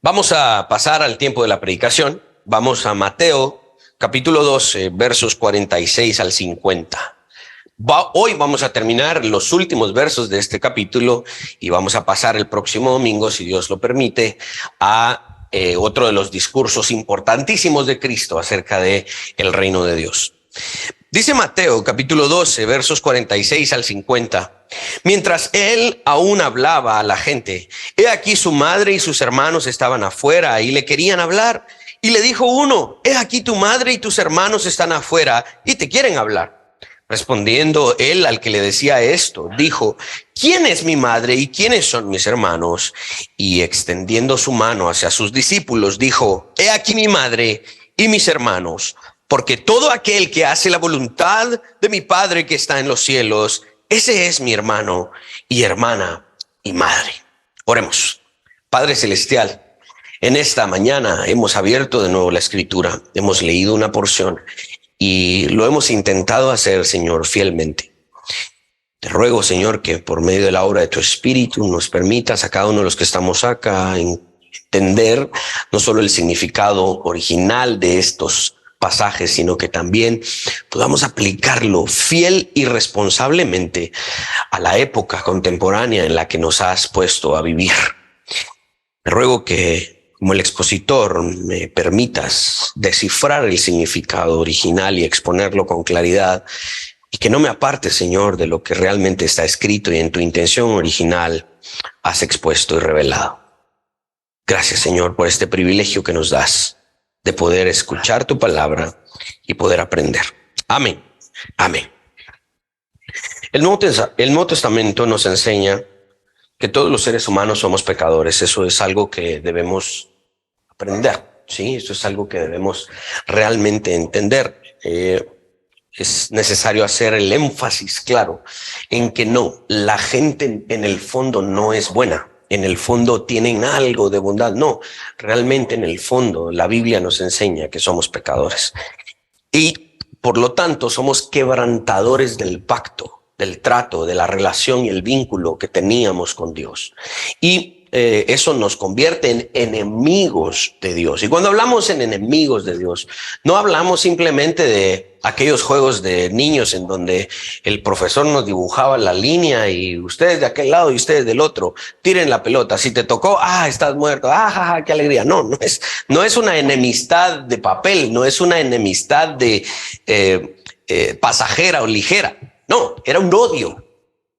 Vamos a pasar al tiempo de la predicación. Vamos a Mateo, capítulo 12, versos 46 al 50. Hoy vamos a terminar los últimos versos de este capítulo y vamos a pasar el próximo domingo, si Dios lo permite, a otro de los discursos importantísimos de Cristo acerca de el reino de Dios. Dice Mateo, capítulo 12, versos 46 al 50. Mientras él aún hablaba a la gente, he aquí su madre y sus hermanos estaban afuera y le querían hablar. Y le dijo uno, he aquí tu madre y tus hermanos están afuera y te quieren hablar. Respondiendo él al que le decía esto, dijo, ¿quién es mi madre y quiénes son mis hermanos? Y extendiendo su mano hacia sus discípulos, dijo, he aquí mi madre y mis hermanos. Porque todo aquel que hace la voluntad de mi Padre que está en los cielos, ese es mi hermano y hermana y madre. Oremos. Padre Celestial, en esta mañana hemos abierto de nuevo la Escritura, hemos leído una porción y lo hemos intentado hacer, Señor, fielmente. Te ruego, Señor, que por medio de la obra de tu Espíritu nos permitas a cada uno de los que estamos acá entender no solo el significado original de estos pasajes, sino que también podamos aplicarlo fiel y responsablemente a la época contemporánea en la que nos has puesto a vivir. Te ruego que, como el expositor, me permitas descifrar el significado original y exponerlo con claridad, y que no me aparte, Señor, de lo que realmente está escrito y en tu intención original has expuesto y revelado. Gracias, Señor, por este privilegio que nos das de poder escuchar tu palabra y poder aprender. Amén. Amén. El Nuevo Testamento nos enseña que todos los seres humanos somos pecadores. Eso es algo que debemos aprender, ¿sí? Esto es algo que debemos realmente entender. Es necesario hacer el énfasis claro en que no, la gente en el fondo no es buena. En el fondo tienen algo de bondad. No, realmente en el fondo la Biblia nos enseña que somos pecadores. Y por lo tanto somos quebrantadores del pacto, del trato, de la relación y el vínculo que teníamos con Dios. Y eso nos convierte en enemigos de Dios. Y cuando hablamos en enemigos de Dios, no hablamos simplemente de aquellos juegos de niños en donde el profesor nos dibujaba la línea y ustedes de aquel lado y ustedes del otro, tiren la pelota. Si te tocó, estás muerto, qué alegría. No es una enemistad de papel, no es una enemistad de pasajera o ligera. No, era un odio.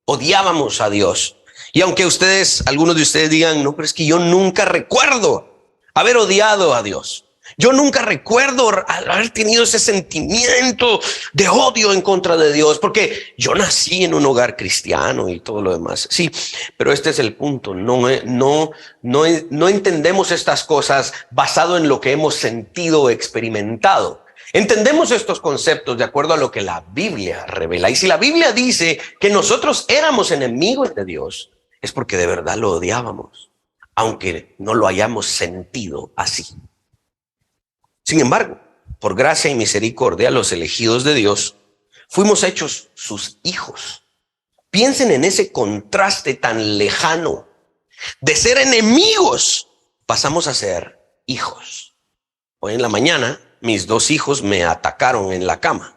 Odiábamos a Dios. Y aunque algunos de ustedes digan, no, pero es que yo nunca recuerdo haber odiado a Dios. Yo nunca recuerdo haber tenido ese sentimiento de odio en contra de Dios, porque yo nací en un hogar cristiano y todo lo demás. Sí, pero este es el punto. No entendemos estas cosas basado en lo que hemos sentido o experimentado. Entendemos estos conceptos de acuerdo a lo que la Biblia revela. Y si la Biblia dice que nosotros éramos enemigos de Dios, es porque de verdad lo odiábamos, aunque no lo hayamos sentido así. Sin embargo, por gracia y misericordia, los elegidos de Dios, fuimos hechos sus hijos. Piensen en ese contraste tan lejano. De ser enemigos, pasamos a ser hijos. Hoy en la mañana, mis dos hijos me atacaron en la cama.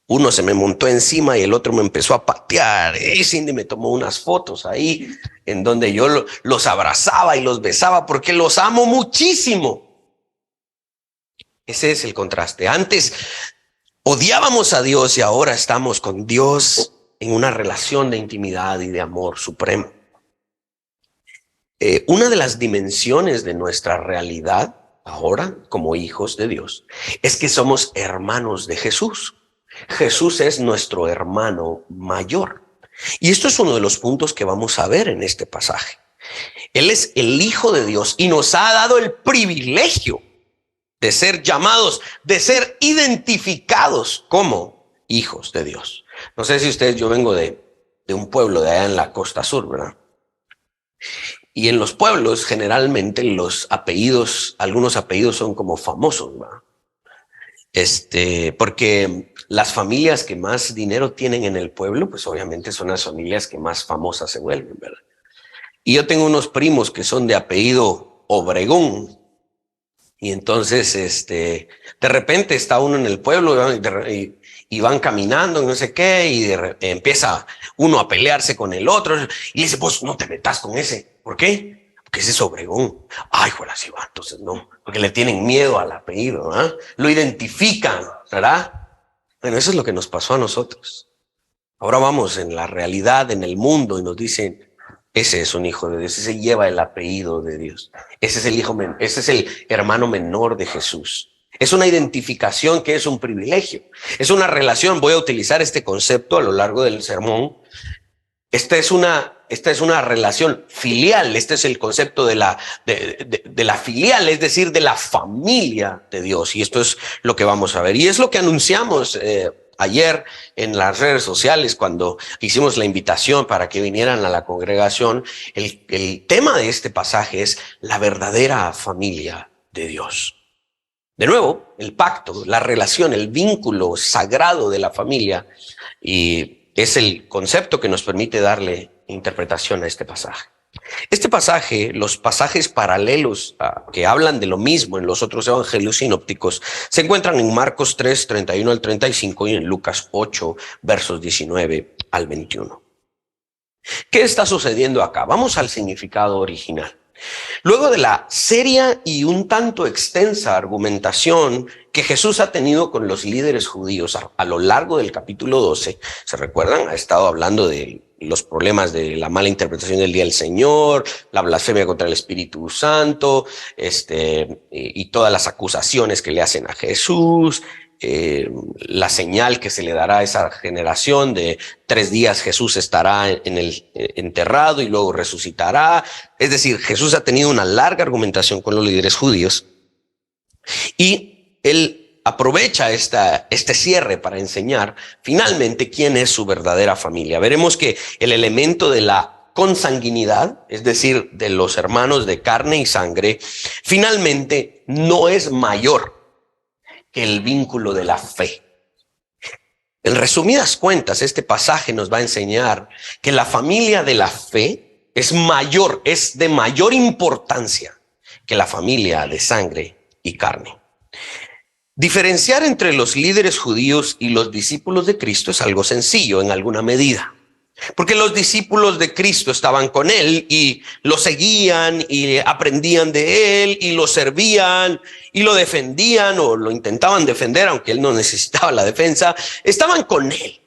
Uno se me montó encima y el otro me empezó a patear. Y Cindy me tomó unas fotos ahí en donde yo los abrazaba y los besaba porque los amo muchísimo. Ese es el contraste. Antes odiábamos a Dios y ahora estamos con Dios en una relación de intimidad y de amor supremo. Una de las dimensiones de nuestra realidad ahora como hijos de Dios es que somos hermanos de Jesús. Jesús es nuestro hermano mayor. Y esto es uno de los puntos que vamos a ver en este pasaje. Él es el Hijo de Dios y nos ha dado el privilegio de ser llamados, de ser identificados como hijos de Dios. No sé si yo vengo de un pueblo de allá en la costa sur, ¿verdad? Y en los pueblos generalmente los apellidos, algunos apellidos son como famosos, ¿verdad? Porque las familias que más dinero tienen en el pueblo, pues obviamente son las familias que más famosas se vuelven, ¿verdad? Y yo tengo unos primos que son de apellido Obregón. Y entonces, de repente está uno en el pueblo y van caminando, no sé qué, y empieza uno a pelearse con el otro. Y le dice, vos no te metas con ese. ¿Por qué? Porque ese es Obregón. Ay, juela, sí va, entonces no. Porque le tienen miedo al apellido, ¿ah? Lo identifican, ¿verdad? Bueno, eso es lo que nos pasó a nosotros. Ahora vamos en la realidad, en el mundo, y nos dicen, ese es un hijo de Dios, ese lleva el apellido de Dios. Ese es el hijo, ese es el hermano menor de Jesús. Es una identificación que es un privilegio. Es una relación, voy a utilizar este concepto a lo largo del sermón. Esta es una relación filial. Este es el concepto de la filial, es decir, de la familia de Dios. Y esto es lo que vamos a ver. Y es lo que anunciamos ayer en las redes sociales cuando hicimos la invitación para que vinieran a la congregación. El tema de este pasaje es la verdadera familia de Dios. De nuevo, el pacto, la relación, el vínculo sagrado de la familia, y es el concepto que nos permite darle interpretación a este pasaje. Este pasaje, los pasajes paralelos que hablan de lo mismo en los otros evangelios sinópticos, se encuentran en Marcos 3, 31 al 35 y en Lucas 8, versos 19 al 21. ¿Qué está sucediendo acá? Vamos al significado original. Luego de la seria y un tanto extensa argumentación que Jesús ha tenido con los líderes judíos a lo largo del capítulo 12, ¿se recuerdan? Ha estado hablando de los problemas de la mala interpretación del día del Señor, la blasfemia contra el Espíritu Santo, y todas las acusaciones que le hacen a Jesús, la señal que se le dará a esa generación de 3 días Jesús estará enterrado y luego resucitará. Es decir, Jesús ha tenido una larga argumentación con los líderes judíos y él aprovecha este cierre para enseñar finalmente quién es su verdadera familia. Veremos que el elemento de la consanguinidad, es decir, de los hermanos de carne y sangre, finalmente no es mayor que el vínculo de la fe. En resumidas cuentas, este pasaje nos va a enseñar que la familia de la fe es de mayor importancia que la familia de sangre y carne. Diferenciar entre los líderes judíos y los discípulos de Cristo es algo sencillo en alguna medida. Porque los discípulos de Cristo estaban con él y lo seguían y aprendían de él y lo servían y lo defendían o lo intentaban defender, aunque él no necesitaba la defensa, estaban con él.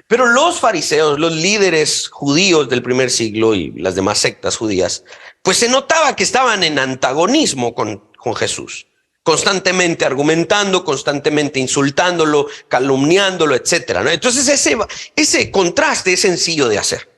Pero los fariseos, los líderes judíos del primer siglo y las demás sectas judías, pues se notaba que estaban en antagonismo con Jesús. Constantemente argumentando, constantemente insultándolo, calumniándolo, etcétera, ¿no? Entonces ese contraste es sencillo de hacer.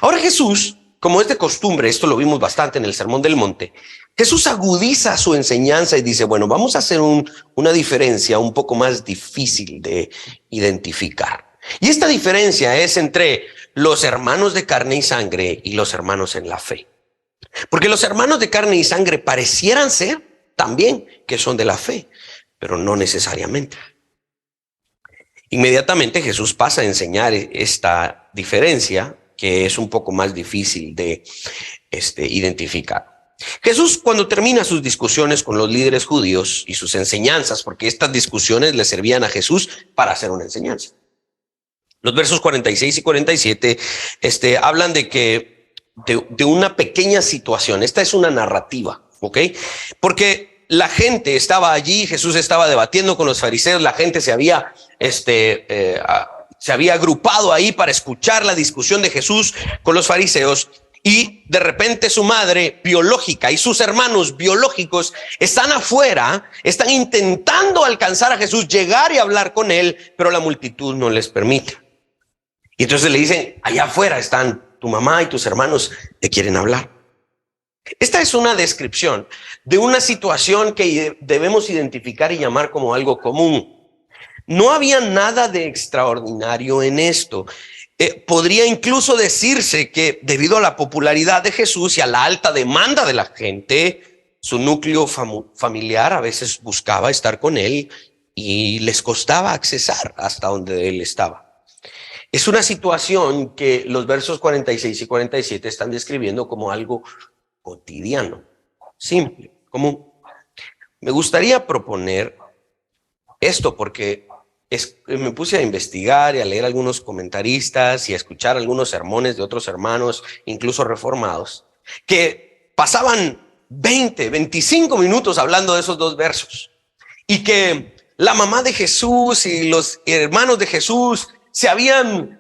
Ahora Jesús, como es de costumbre, esto lo vimos bastante en el Sermón del Monte, Jesús agudiza su enseñanza y dice, bueno, vamos a hacer una diferencia un poco más difícil de identificar. Y esta diferencia es entre los hermanos de carne y sangre y los hermanos en la fe. Porque los hermanos de carne y sangre parecieran ser también que son de la fe, pero no necesariamente. Inmediatamente Jesús pasa a enseñar esta diferencia que es un poco más difícil de identificar. Jesús, cuando termina sus discusiones con los líderes judíos y sus enseñanzas, porque estas discusiones le servían a Jesús para hacer una enseñanza. Los versos 46 y 47 hablan de una pequeña situación. Esta es una narrativa. ¿Ok? Porque la gente estaba allí, Jesús estaba debatiendo con los fariseos, la gente se había agrupado ahí para escuchar la discusión de Jesús con los fariseos y de repente su madre biológica y sus hermanos biológicos están afuera, están intentando alcanzar a Jesús, llegar y hablar con él, pero la multitud no les permite. Y entonces le dicen, allá afuera están tu mamá y tus hermanos, te quieren hablar. Esta es una descripción de una situación que debemos identificar y llamar como algo común. No había nada de extraordinario en esto. Podría incluso decirse que debido a la popularidad de Jesús y a la alta demanda de la gente, su núcleo familiar a veces buscaba estar con él y les costaba accesar hasta donde él estaba. Es una situación que los versos 46 y 47 están describiendo como algo cotidiano. simple, común. Me gustaría proponer esto porque me puse a investigar y a leer algunos comentaristas y a escuchar algunos sermones de otros hermanos, incluso reformados, que pasaban 20, 25 minutos hablando de esos dos versos y que la mamá de Jesús y los hermanos de Jesús se habían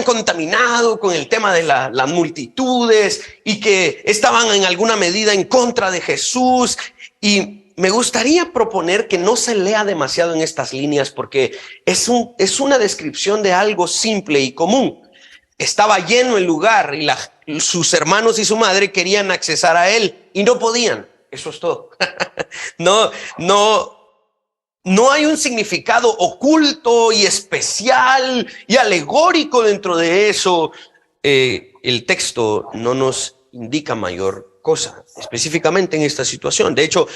contaminado con el tema de las multitudes y que estaban en alguna medida en contra de Jesús. Y me gustaría proponer que no se lea demasiado en estas líneas porque es una descripción de algo simple y común. Estaba lleno el lugar y sus hermanos y su madre querían accesar a él y no podían. Eso es todo. No hay un significado oculto y especial y alegórico dentro de eso. El texto no nos indica mayor cosa, específicamente en esta situación. De hecho,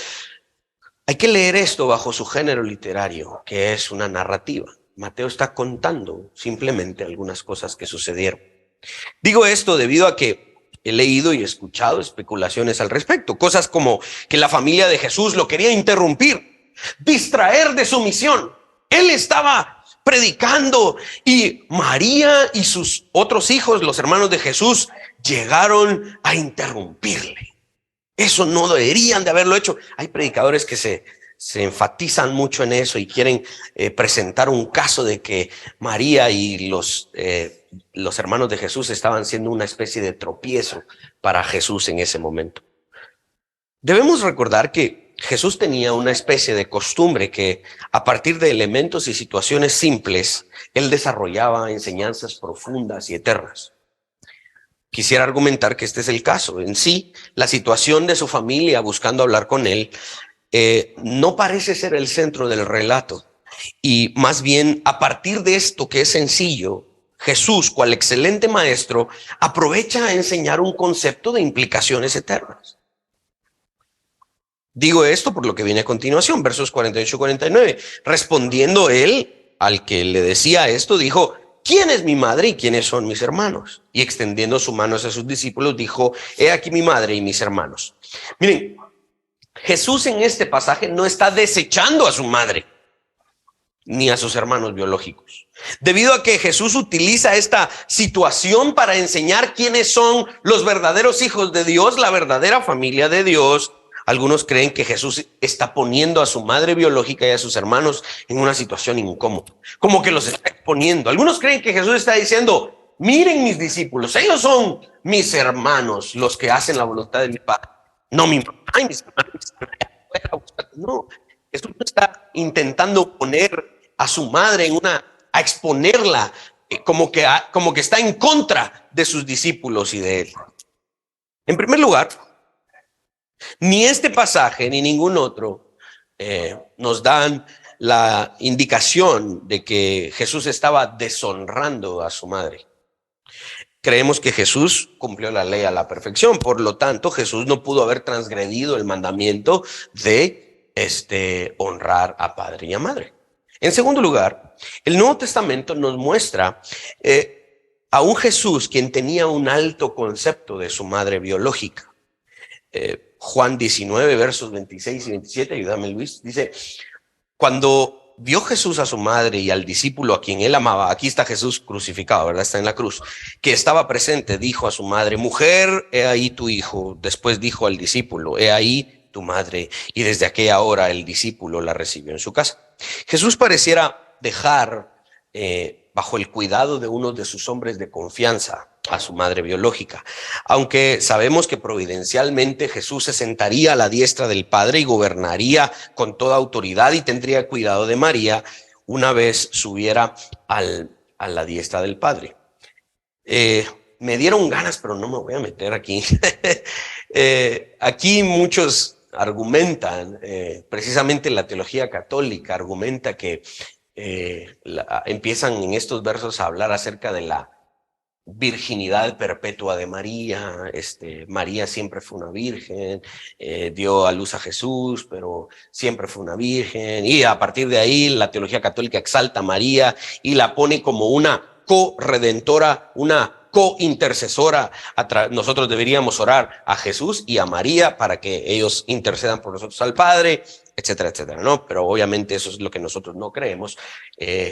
hay que leer esto bajo su género literario, que es una narrativa. Mateo está contando simplemente algunas cosas que sucedieron. Digo esto debido a que he leído y escuchado especulaciones al respecto. Cosas como que la familia de Jesús lo quería interrumpir, distraer de su misión. Él estaba predicando y María y sus otros hijos, los hermanos de Jesús, llegaron a interrumpirle. Eso no deberían de haberlo hecho. Hay predicadores que se enfatizan mucho en eso y quieren presentar un caso de que María y los hermanos de Jesús estaban siendo una especie de tropiezo para Jesús en ese momento. Debemos recordar que Jesús tenía una especie de costumbre que a partir de elementos y situaciones simples, él desarrollaba enseñanzas profundas y eternas. Quisiera argumentar que este es el caso. En sí, la situación de su familia buscando hablar con él no parece ser el centro del relato. Y más bien, a partir de esto que es sencillo, Jesús, cual excelente maestro, aprovecha a enseñar un concepto de implicaciones eternas. Digo esto por lo que viene a continuación, versos 48 y 49. Respondiendo él al que le decía esto, dijo: ¿quién es mi madre y quiénes son mis hermanos? Y extendiendo su mano hacia sus discípulos, dijo: he aquí mi madre y mis hermanos. Miren, Jesús en este pasaje no está desechando a su madre ni a sus hermanos biológicos. Debido a que Jesús utiliza esta situación para enseñar quiénes son los verdaderos hijos de Dios, la verdadera familia de Dios, algunos creen que Jesús está poniendo a su madre biológica y a sus hermanos en una situación incómoda, como que los está exponiendo. Algunos creen que Jesús está diciendo: miren mis discípulos, ellos son mis hermanos, los que hacen la voluntad de mi Padre, no mi mamá y mis hermanos. No, Jesús no está intentando poner a su madre a exponerla como que está en contra de sus discípulos y de él. En primer lugar, ni este pasaje ni ningún otro nos dan la indicación de que Jesús estaba deshonrando a su madre. Creemos que Jesús cumplió la ley a la perfección, por lo tanto Jesús no pudo haber transgredido el mandamiento de honrar a padre y a madre. En segundo lugar, el Nuevo Testamento nos muestra a un Jesús quien tenía un alto concepto de su madre biológica. Juan 19, versos 26 y 27, ayúdame Luis, dice: cuando vio Jesús a su madre y al discípulo a quien él amaba, aquí está Jesús crucificado, ¿verdad? Está en la cruz, que estaba presente, dijo a su madre: mujer, he ahí tu hijo. Después dijo al discípulo: he ahí tu madre. Y desde aquella hora el discípulo la recibió en su casa. Jesús pareciera dejar bajo el cuidado de uno de sus hombres de confianza a su madre biológica, aunque sabemos que providencialmente Jesús se sentaría a la diestra del Padre y gobernaría con toda autoridad y tendría cuidado de María una vez subiera a la diestra del Padre. Me dieron ganas, pero no me voy a meter aquí. Aquí muchos argumentan, precisamente la teología católica argumenta que empiezan en estos versos a hablar acerca de la virginidad perpetua de María. María siempre fue una virgen, dio a luz a Jesús, pero siempre fue una virgen, y a partir de ahí la teología católica exalta a María y la pone como una corredentora, una cointercesora. Nosotros deberíamos orar a Jesús y a María para que ellos intercedan por nosotros al Padre, etcétera, etcétera, ¿no? Pero obviamente eso es lo que nosotros no creemos.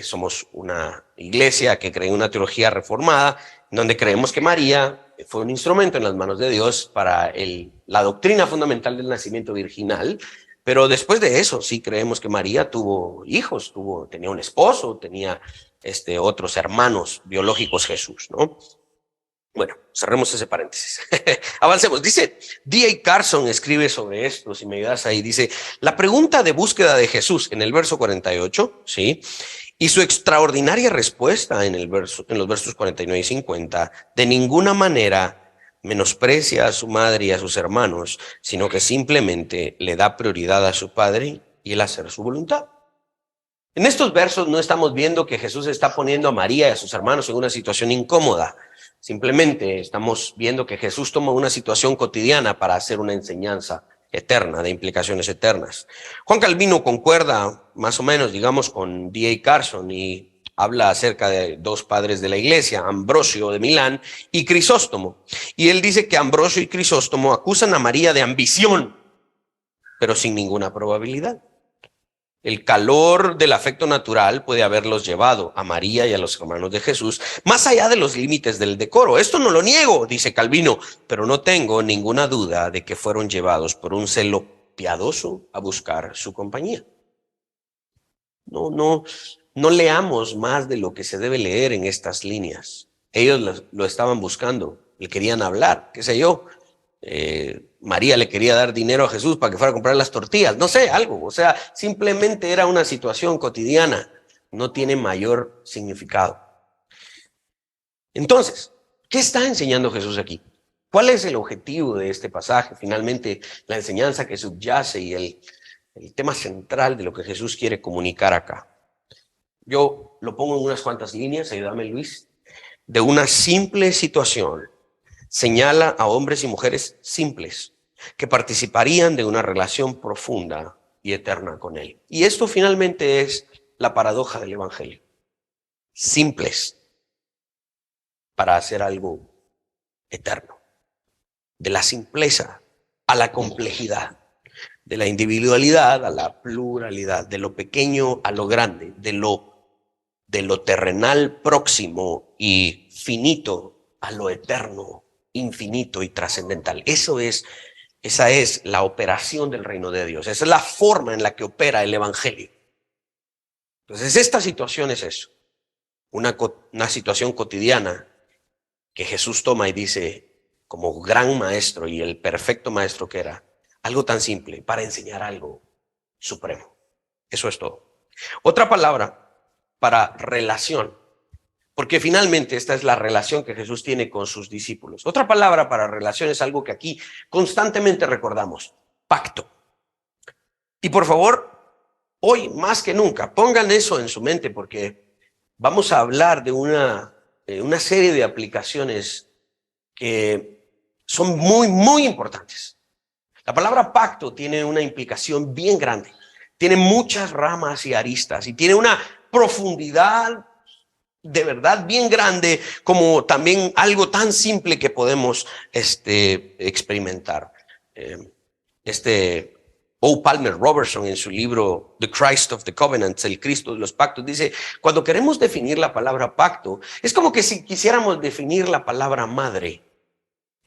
Somos una iglesia que cree en una teología reformada, donde creemos que María fue un instrumento en las manos de Dios para la doctrina fundamental del nacimiento virginal. Pero después de eso, sí creemos que María tuvo hijos, tenía un esposo, tenía otros hermanos biológicos Jesús, ¿no? Bueno, cerremos ese paréntesis. Avancemos. Dice, D.A. Carson escribe sobre esto, si me ayudas ahí, dice, la pregunta de búsqueda de Jesús en el verso 48, ¿sí? Y su extraordinaria respuesta en los versos 49 y 50, de ninguna manera menosprecia a su madre y a sus hermanos, sino que simplemente le da prioridad a su padre y el hacer su voluntad. En estos versos no estamos viendo que Jesús está poniendo a María y a sus hermanos en una situación incómoda. Simplemente estamos viendo que Jesús toma una situación cotidiana para hacer una enseñanza eterna, de implicaciones eternas. Juan Calvino concuerda más o menos, digamos, con D.A. Carson y habla acerca de dos padres de la iglesia, Ambrosio de Milán y Crisóstomo. Y él dice que Ambrosio y Crisóstomo acusan a María de ambición, pero sin ninguna probabilidad. El calor del afecto natural puede haberlos llevado a María y a los hermanos de Jesús más allá de los límites del decoro. Esto no lo niego, dice Calvino, pero no tengo ninguna duda de que fueron llevados por un celo piadoso a buscar su compañía. No leamos más de lo que se debe leer en estas líneas. Ellos lo estaban buscando, le querían hablar, qué sé yo. María le quería dar dinero a Jesús para que fuera a comprar las tortillas, no sé, algo. O sea, simplemente era una situación cotidiana, no tiene mayor significado. Entonces, ¿qué está enseñando Jesús aquí? ¿Cuál es el objetivo de este pasaje? Finalmente, la enseñanza que subyace y el tema central de lo que Jesús quiere comunicar acá. Yo lo pongo en unas cuantas líneas, ayúdame Luis. De una simple situación, señala a hombres y mujeres simples que participarían de una relación profunda y eterna con Él. Y esto finalmente es la paradoja del Evangelio. Simples para hacer algo eterno. De la simpleza a la complejidad. De la individualidad a la pluralidad. De lo pequeño a lo grande. De lo terrenal próximo y finito a lo eterno, infinito y trascendental. Esa es la operación del reino de Dios. Esa es la forma en la que opera el Evangelio. Entonces, esta situación es eso. Una situación cotidiana que Jesús toma y dice, como gran maestro y el perfecto maestro que era, algo tan simple para enseñar algo supremo. Eso es todo. Otra palabra para relación, porque finalmente esta es la relación que Jesús tiene con sus discípulos. Otra palabra para relación es algo que aquí constantemente recordamos, pacto. Y por favor, hoy más que nunca, pongan eso en su mente porque vamos a hablar de una serie de aplicaciones que son muy, muy importantes. La palabra pacto tiene una implicación bien grande, tiene muchas ramas y aristas y tiene una profundidad de verdad bien grande, como también algo tan simple que podemos experimentar. O. Palmer Robertson en su libro The Christ of the Covenants, el Cristo de los pactos, dice, cuando queremos definir la palabra pacto, es como que si quisiéramos definir la palabra madre.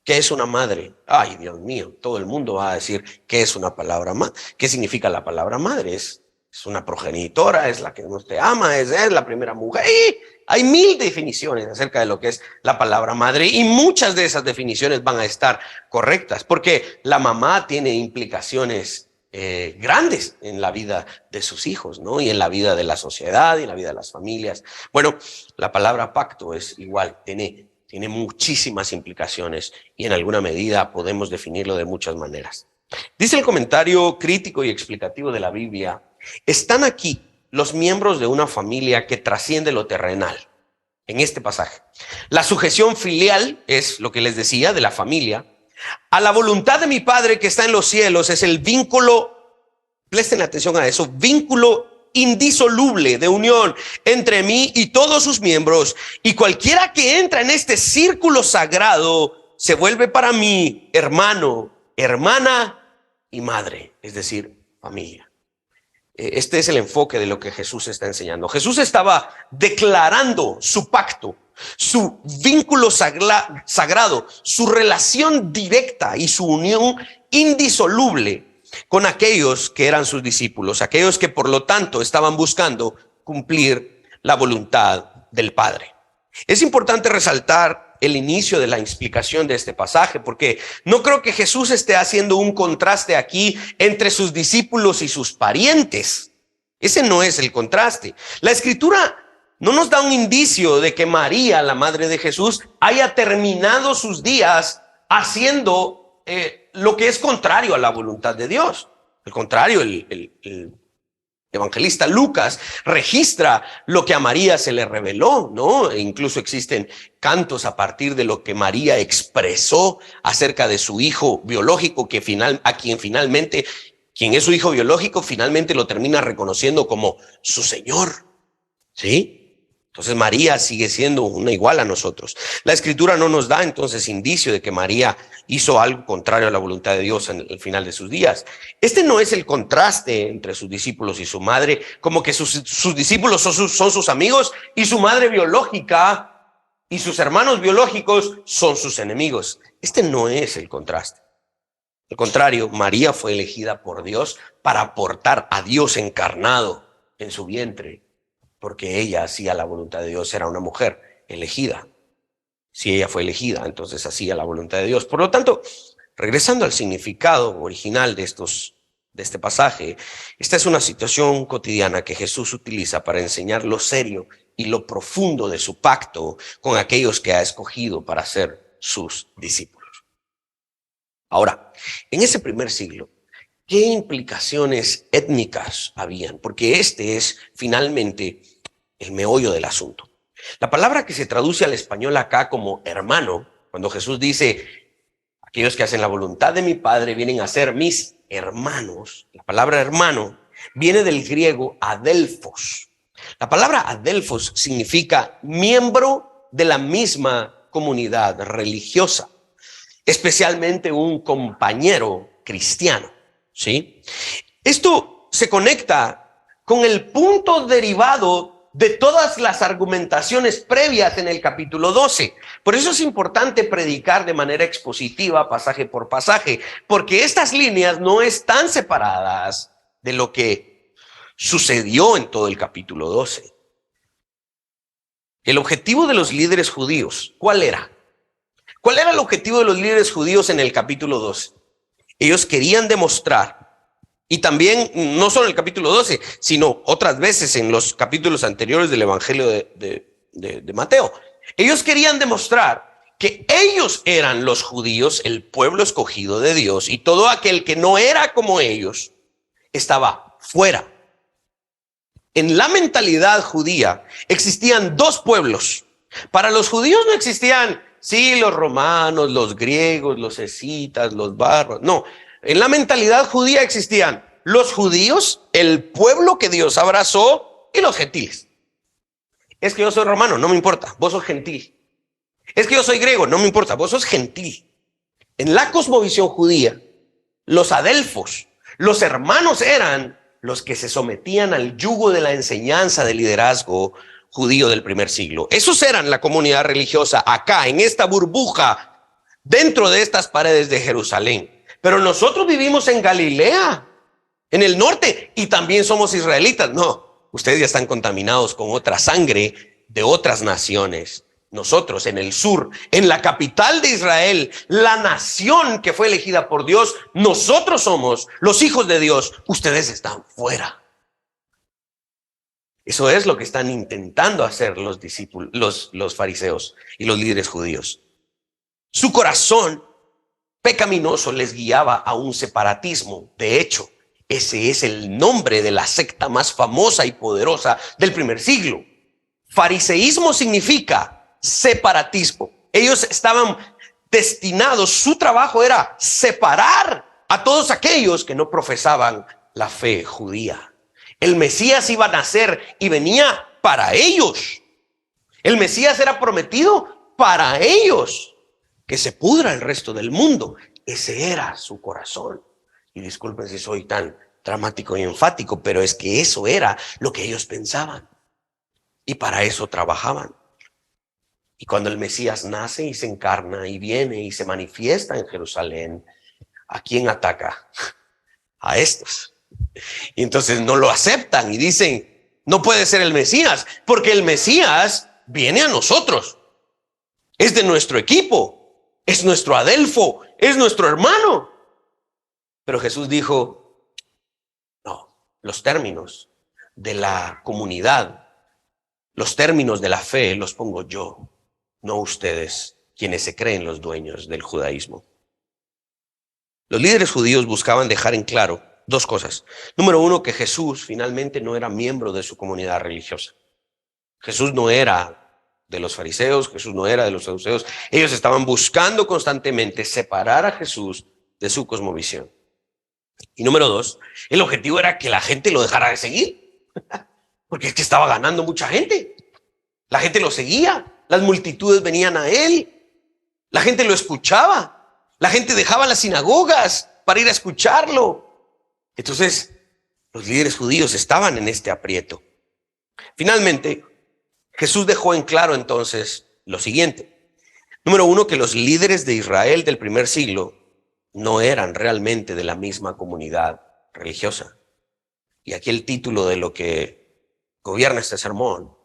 ¿Qué es una madre? Ay, Dios mío, todo el mundo va a decir ¿qué es una palabra madre? ¿Qué significa la palabra madre? Es una progenitora, es la que nos te ama, es la primera mujer. ¡Y! Hay 1000 definiciones acerca de lo que es la palabra madre y muchas de esas definiciones van a estar correctas porque la mamá tiene implicaciones grandes en la vida de sus hijos, ¿no? Y en la vida de la sociedad y en la vida de las familias. Bueno, la palabra pacto es igual, tiene muchísimas implicaciones y en alguna medida podemos definirlo de muchas maneras. Dice el comentario crítico y explicativo de la Biblia, están aquí los miembros de una familia que trasciende lo terrenal. En este pasaje, la sujeción filial es lo que les decía de la familia a la voluntad de mi Padre que está en los cielos. Es el vínculo, presten atención a eso, vínculo indisoluble de unión entre mí y todos sus miembros, y cualquiera que entra en este círculo sagrado se vuelve para mí hermano, hermana y madre, es decir, familia. Este es el enfoque de lo que Jesús está enseñando. Jesús estaba declarando su pacto, su vínculo sagrado, su relación directa y su unión indisoluble con aquellos que eran sus discípulos, aquellos que por lo tanto estaban buscando cumplir la voluntad del Padre. Es importante resaltar el inicio de la explicación de este pasaje, porque no creo que Jesús esté haciendo un contraste aquí entre sus discípulos y sus parientes. Ese no es el contraste. La Escritura no nos da un indicio de que María, la madre de Jesús, haya terminado sus días haciendo lo que es contrario a la voluntad de Dios. Al contrario, el evangelista Lucas registra lo que a María se le reveló, ¿no? E incluso existen cantos a partir de lo que María expresó acerca de su hijo biológico, quien es su hijo biológico, finalmente lo termina reconociendo como su Señor, ¿sí? Entonces María sigue siendo una igual a nosotros. La Escritura no nos da entonces indicio de que María hizo algo contrario a la voluntad de Dios en el final de sus días. Este no es el contraste entre sus discípulos y su madre, como que sus discípulos son sus amigos y su madre biológica y sus hermanos biológicos son sus enemigos. Este no es el contraste. Al contrario, María fue elegida por Dios para portar a Dios encarnado en su vientre, porque ella hacía la voluntad de Dios, era una mujer elegida. Si ella fue elegida, entonces hacía la voluntad de Dios. Por lo tanto, regresando al significado original de este pasaje, esta es una situación cotidiana que Jesús utiliza para enseñar lo serio y lo profundo de su pacto con aquellos que ha escogido para ser sus discípulos. Ahora, en ese primer siglo, ¿qué implicaciones étnicas habían? Porque este es finalmente el meollo del asunto. La palabra que se traduce al español acá como hermano, cuando Jesús dice, aquellos que hacen la voluntad de mi Padre vienen a ser mis hermanos, la palabra hermano viene del griego adelphos. La palabra adelphos significa miembro de la misma comunidad religiosa, especialmente un compañero cristiano, ¿sí? Esto se conecta con el punto derivado de todas las argumentaciones previas en el capítulo 12. Por eso es importante predicar de manera expositiva, pasaje por pasaje, porque estas líneas no están separadas de lo que sucedió en todo el capítulo 12. El objetivo de los líderes judíos, ¿cuál era? ¿Cuál era el objetivo de los líderes judíos en el capítulo 12? Ellos querían demostrar, y también no solo en el capítulo 12, sino otras veces en los capítulos anteriores del Evangelio de Mateo. Ellos querían demostrar que ellos eran los judíos, el pueblo escogido de Dios, y todo aquel que no era como ellos estaba fuera. En la mentalidad judía existían dos pueblos. Para los judíos no existían, sí, los romanos, los griegos, los escitas, los bárbaros. No, en la mentalidad judía existían los judíos, el pueblo que Dios abrazó, y los gentiles. Es que yo soy romano, no me importa, vos sos gentil. Es que yo soy griego, no me importa, vos sos gentil. En la cosmovisión judía, los adelfos, los hermanos eran los que se sometían al yugo de la enseñanza del liderazgo judío del primer siglo. Esos eran la comunidad religiosa acá, en esta burbuja, dentro de estas paredes de Jerusalén. Pero nosotros vivimos en Galilea, en el norte, y también somos israelitas. No, ustedes ya están contaminados con otra sangre de otras naciones. Nosotros en el sur, en la capital de Israel, la nación que fue elegida por Dios, nosotros somos los hijos de Dios. Ustedes están fuera. Eso es lo que están intentando hacer los discípulos, los fariseos y los líderes judíos. Su corazón pecaminoso les guiaba a un separatismo. De hecho, ese es el nombre de la secta más famosa y poderosa del primer siglo. Fariseísmo significa separatismo. Ellos estaban destinados, su trabajo era separar a todos aquellos que no profesaban la fe judía. El Mesías iba a nacer y venía para ellos. El Mesías era prometido para ellos. Que se pudra el resto del mundo. Ese era su corazón. Y disculpen si soy tan dramático y enfático, pero es que eso era lo que ellos pensaban. Y para eso trabajaban. Y cuando el Mesías nace y se encarna y viene y se manifiesta en Jerusalén, ¿a quién ataca? A estos. Y entonces no lo aceptan y dicen, no puede ser el Mesías, porque el Mesías viene a nosotros. Es de nuestro equipo, es nuestro adelfo, es nuestro hermano. Pero Jesús dijo, no, los términos de la comunidad, los términos de la fe los pongo yo, no ustedes, quienes se creen los dueños del judaísmo. Los líderes judíos buscaban dejar en claro dos cosas. Número uno, que Jesús finalmente no era miembro de su comunidad religiosa. Jesús no era de los fariseos, Jesús no era de los saduceos. Ellos estaban buscando constantemente separar a Jesús de su cosmovisión. Y número dos, el objetivo era que la gente lo dejara de seguir, porque es que estaba ganando mucha gente. La gente lo seguía, las multitudes venían a él, la gente lo escuchaba, la gente dejaba las sinagogas para ir a escucharlo. Entonces, los líderes judíos estaban en este aprieto. Finalmente, Jesús dejó en claro entonces lo siguiente. Número uno, que los líderes de Israel del primer siglo no eran realmente de la misma comunidad religiosa. Y aquí el título de lo que gobierna este sermón.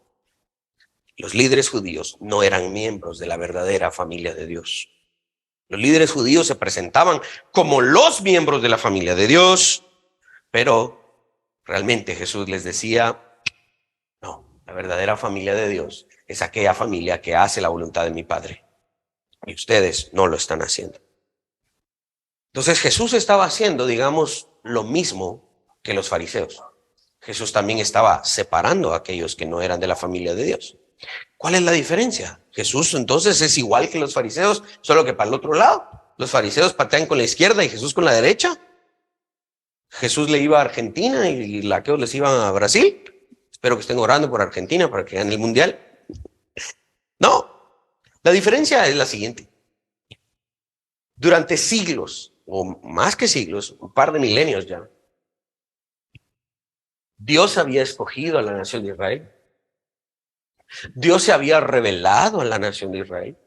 Los líderes judíos no eran miembros de la verdadera familia de Dios. Los líderes judíos se presentaban como los miembros de la familia de Dios, pero realmente Jesús les decía, no, la verdadera familia de Dios es aquella familia que hace la voluntad de mi Padre. Y ustedes no lo están haciendo. Entonces Jesús estaba haciendo, digamos, lo mismo que los fariseos. Jesús también estaba separando a aquellos que no eran de la familia de Dios. ¿Cuál es la diferencia? Jesús entonces es igual que los fariseos, solo que para el otro lado. Los fariseos patean con la izquierda y Jesús con la derecha. Jesús le iba a Argentina y aquellos les iban a Brasil. Espero que estén orando por Argentina para que gane el mundial. No, la diferencia es la siguiente. Durante siglos, o más que siglos, un par de milenios ya, Dios había escogido a la nación de Israel. Dios se había revelado a la nación de Israel.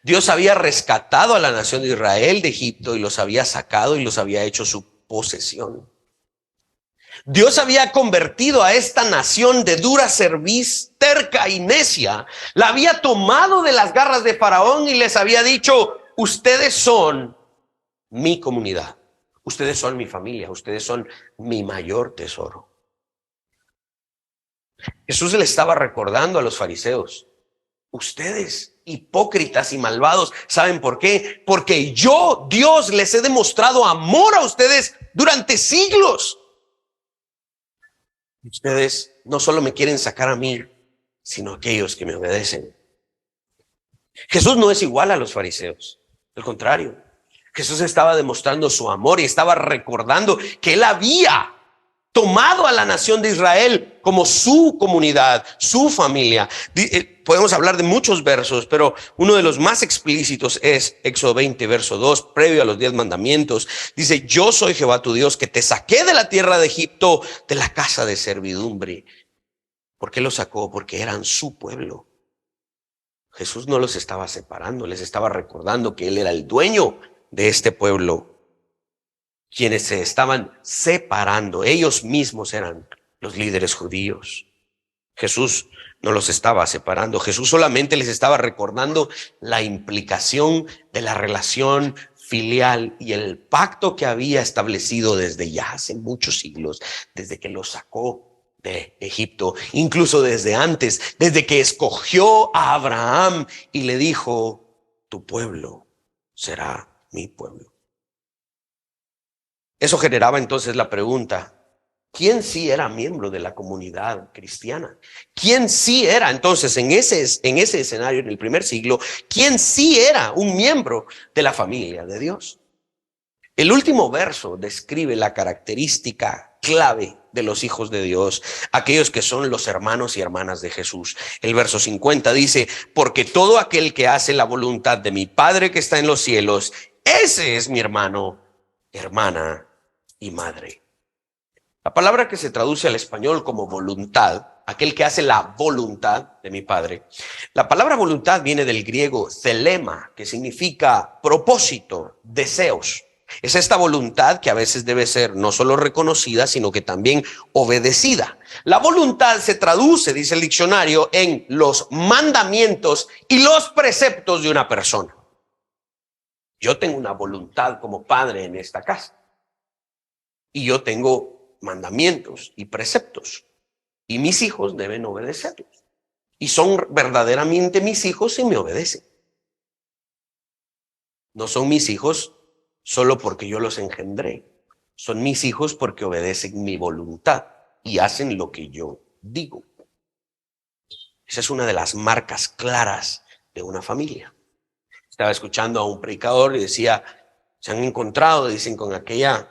Dios había rescatado a la nación de Israel de Egipto y los había sacado y los había hecho su posesión. Dios había convertido a esta nación de dura cerviz, terca y necia. La había tomado de las garras de Faraón y les había dicho, ustedes son mi comunidad. Ustedes son mi familia. Ustedes son mi mayor tesoro. Jesús le estaba recordando a los fariseos, ustedes hipócritas y malvados, ¿saben por qué? Porque yo, Dios, les he demostrado amor a ustedes durante siglos. Ustedes no solo me quieren sacar a mí, sino a aquellos que me obedecen. Jesús no es igual a los fariseos, al contrario. Jesús estaba demostrando su amor y estaba recordando que él había tomado a la nación de Israel como su comunidad, su familia. Podemos hablar de muchos versos, pero uno de los más explícitos es Éxodo 20, verso 2, previo a los 10 mandamientos. Dice, yo soy Jehová tu Dios, que te saqué de la tierra de Egipto, de la casa de servidumbre. ¿Por qué los sacó? Porque eran su pueblo. Jesús no los estaba separando, les estaba recordando que él era el dueño de este pueblo. Quienes se estaban separando, ellos mismos eran los líderes judíos. Jesús no los estaba separando, Jesús solamente les estaba recordando la implicación de la relación filial y el pacto que había establecido desde ya hace muchos siglos, desde que los sacó de Egipto, incluso desde antes, desde que escogió a Abraham y le dijo, tu pueblo será mi pueblo. Eso generaba entonces la pregunta, ¿quién sí era miembro de la comunidad cristiana? ¿Quién sí era entonces en ese escenario, en el primer siglo, quién sí era un miembro de la familia de Dios? El último verso describe la característica clave de los hijos de Dios, aquellos que son los hermanos y hermanas de Jesús. El verso 50 dice: porque todo aquel que hace la voluntad de mi Padre que está en los cielos, ese es mi hermano, hermana y madre. La palabra que se traduce al español como voluntad, aquel que hace la voluntad de mi Padre, la palabra voluntad viene del griego thelema, que significa propósito, deseos. Es esta voluntad que a veces debe ser no solo reconocida, sino que también obedecida. La voluntad se traduce, dice el diccionario, en los mandamientos y los preceptos de una persona. Yo tengo una voluntad como padre en esta casa y yo tengo mandamientos y preceptos y mis hijos deben obedecerlos y son verdaderamente mis hijos si me obedecen. No son mis hijos solo porque yo los engendré, son mis hijos porque obedecen mi voluntad y hacen lo que yo digo. Esa es una de las marcas claras de una familia. Estaba escuchando a un predicador y decía: se han encontrado, dicen, con aquella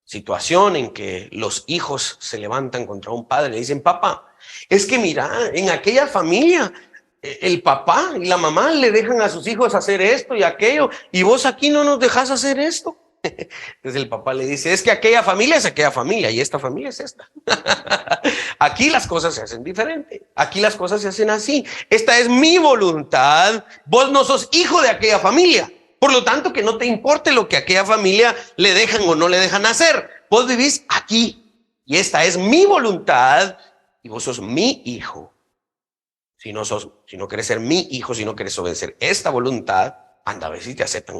situación en que los hijos se levantan contra un padre y le dicen: papá, es que mira, en aquella familia el papá y la mamá le dejan a sus hijos hacer esto y aquello, y vos aquí no nos dejas hacer esto. Entonces el papá le dice: es que aquella familia es aquella familia y esta familia es esta. Aquí las cosas se hacen diferente, aquí las cosas se hacen así. Esta es mi voluntad, vos no sos hijo de aquella familia. Por lo tanto, que no te importe lo que a aquella familia le dejan o no le dejan hacer. Vos vivís aquí y esta es mi voluntad y vos sos mi hijo. Si no querés ser mi hijo, si no querés obedecer esta voluntad, anda a ver si te aceptan.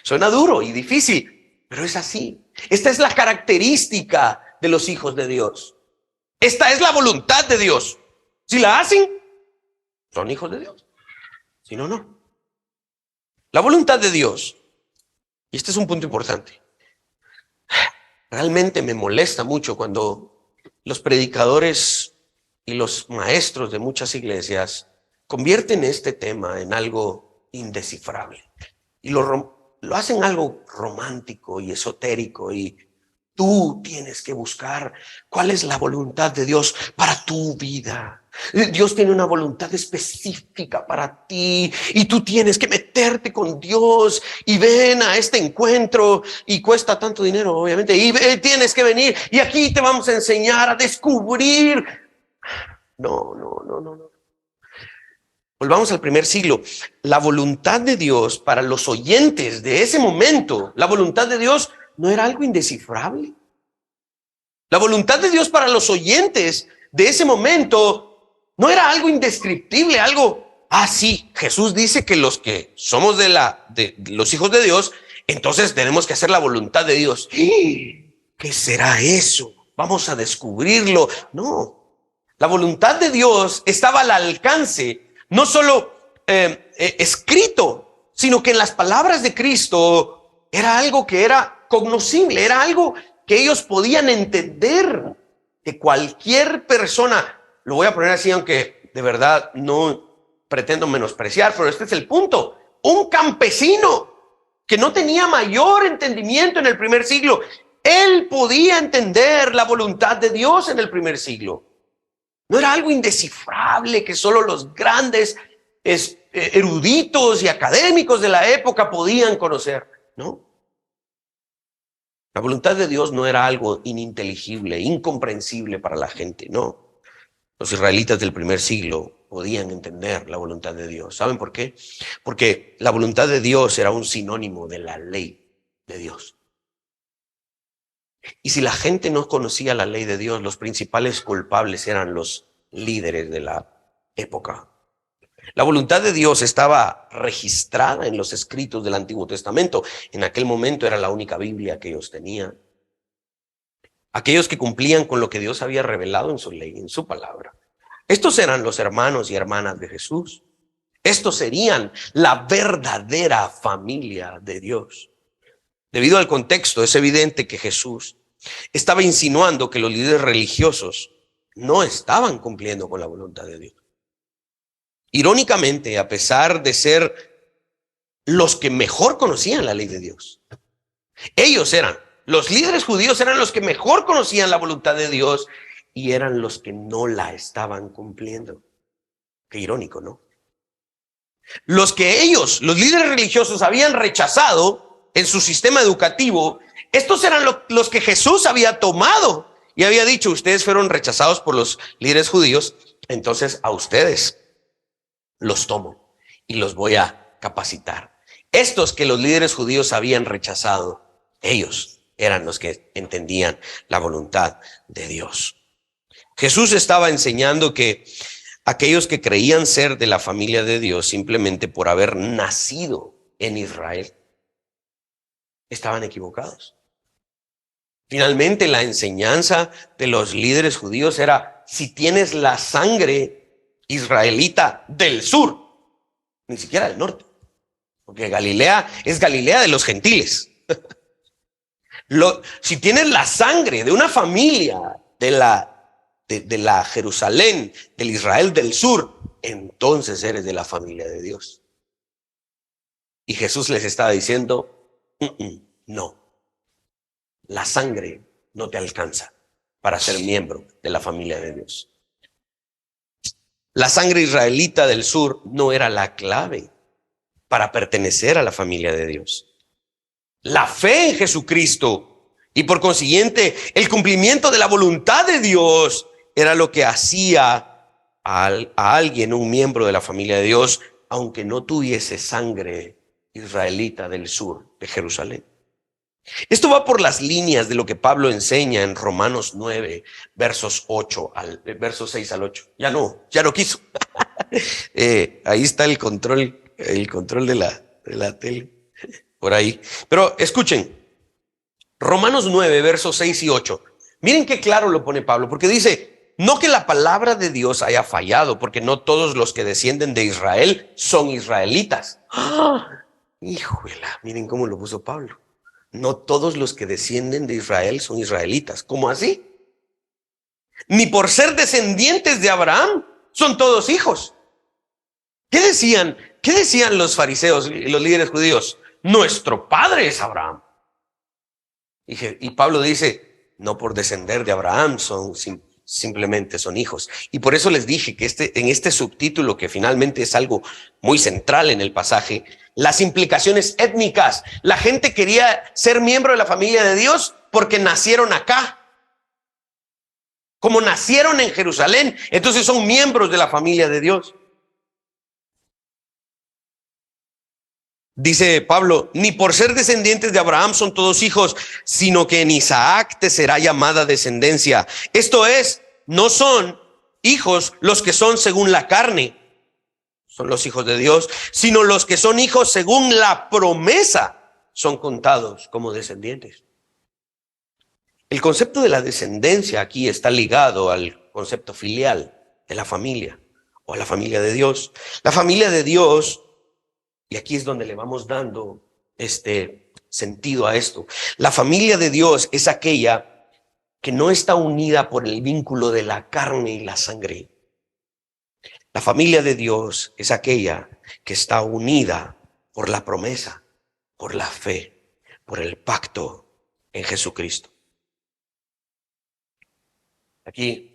Suena duro y difícil, pero es así. Esta es la característica de los hijos de Dios. Esta es la voluntad de Dios. Si la hacen, son hijos de Dios. Si no, no. La voluntad de Dios, y este es un punto importante, realmente me molesta mucho cuando los predicadores y los maestros de muchas iglesias convierten este tema en algo indescifrable y lo hacen algo romántico y esotérico, y tú tienes que buscar cuál es la voluntad de Dios para tu vida. Dios tiene una voluntad específica para ti y tú tienes que meterte con Dios y ven a este encuentro y cuesta tanto dinero, obviamente, y tienes que venir y aquí te vamos a enseñar a descubrir. No. Volvamos al primer siglo. La voluntad de Dios para los oyentes de ese momento, la voluntad de Dios no era algo indescifrable. La voluntad de Dios para los oyentes de ese momento no era algo indescriptible, algo, sí, Jesús dice que los que somos de los hijos de Dios, entonces tenemos que hacer la voluntad de Dios. ¿Qué será eso? Vamos a descubrirlo. No, la voluntad de Dios estaba al alcance, no solo escrito, sino que en las palabras de Cristo era algo que era cognoscible, era algo que ellos podían entender, que cualquier persona, lo voy a poner así, aunque de verdad no pretendo menospreciar, pero este es el punto. Un campesino que no tenía mayor entendimiento en el primer siglo, él podía entender la voluntad de Dios en el primer siglo. No era algo indescifrable que solo los grandes eruditos y académicos de la época podían conocer, ¿no? La voluntad de Dios no era algo ininteligible, incomprensible para la gente, no. Los israelitas del primer siglo podían entender la voluntad de Dios. ¿Saben por qué? Porque la voluntad de Dios era un sinónimo de la ley de Dios. Y si la gente no conocía la ley de Dios, los principales culpables eran los líderes de la época. La voluntad de Dios estaba registrada en los escritos del Antiguo Testamento. En aquel momento era la única Biblia que ellos tenían. Aquellos que cumplían con lo que Dios había revelado en su ley, en su palabra. Estos eran los hermanos y hermanas de Jesús. Estos serían la verdadera familia de Dios. Debido al contexto, es evidente que Jesús estaba insinuando que los líderes religiosos no estaban cumpliendo con la voluntad de Dios. Irónicamente, a pesar de ser los que mejor conocían la ley de Dios, ellos eran Los líderes judíos eran los que mejor conocían la voluntad de Dios y eran los que no la estaban cumpliendo. Qué irónico, ¿no? Los que ellos, los líderes religiosos, habían rechazado en su sistema educativo, estos eran los que Jesús había tomado y había dicho: ustedes fueron rechazados por los líderes judíos, entonces a ustedes los tomo y los voy a capacitar. Estos que los líderes judíos habían rechazado, ellos eran los que entendían la voluntad de Dios. Jesús estaba enseñando que aquellos que creían ser de la familia de Dios simplemente por haber nacido en Israel estaban equivocados. Finalmente, la enseñanza de los líderes judíos era: si tienes la sangre israelita del sur, ni siquiera del norte, porque Galilea es Galilea de los gentiles. Si tienes la sangre de una familia de la Jerusalén, del Israel del sur, entonces eres de la familia de Dios. Y Jesús les estaba diciendo: no, la sangre no te alcanza para ser miembro de la familia de Dios. La sangre israelita del sur no era la clave para pertenecer a la familia de Dios. La fe en Jesucristo y por consiguiente el cumplimiento de la voluntad de Dios era lo que hacía a alguien un miembro de la familia de Dios, aunque no tuviese sangre israelita del sur de Jerusalén. Esto va por las líneas de lo que Pablo enseña en Romanos 9, versos 6 al 8. Ya no quiso. Ahí está el control de la tele, por ahí. Pero escuchen, Romanos 9, versos 6 y 8. Miren qué claro lo pone Pablo, porque dice: no que la palabra de Dios haya fallado, porque no todos los que descienden de Israel son israelitas. Híjole, miren cómo lo puso Pablo. No todos los que descienden de Israel son israelitas. ¿Cómo así? Ni por ser descendientes de Abraham son todos hijos. ¿Qué decían los fariseos y los líderes judíos? Nuestro padre es Abraham. Y Pablo dice: no por descender de Abraham simplemente son hijos. Y por eso les dije que en este subtítulo, que finalmente es algo muy central en el pasaje, las implicaciones étnicas. La gente quería ser miembro de la familia de Dios porque nacieron acá. Como nacieron en Jerusalén, entonces son miembros de la familia de Dios. Dice Pablo: ni por ser descendientes de Abraham son todos hijos, sino que en Isaac te será llamada descendencia. Esto es, no son hijos los que son según la carne, son los hijos de Dios, sino los que son hijos según la promesa son contados como descendientes. El concepto de la descendencia aquí está ligado al concepto filial de la familia o a la familia de Dios. La familia de Dios, y aquí es donde le vamos dando sentido a esto. La familia de Dios es aquella que no está unida por el vínculo de la carne y la sangre. La familia de Dios es aquella que está unida por la promesa, por la fe, por el pacto en Jesucristo. Aquí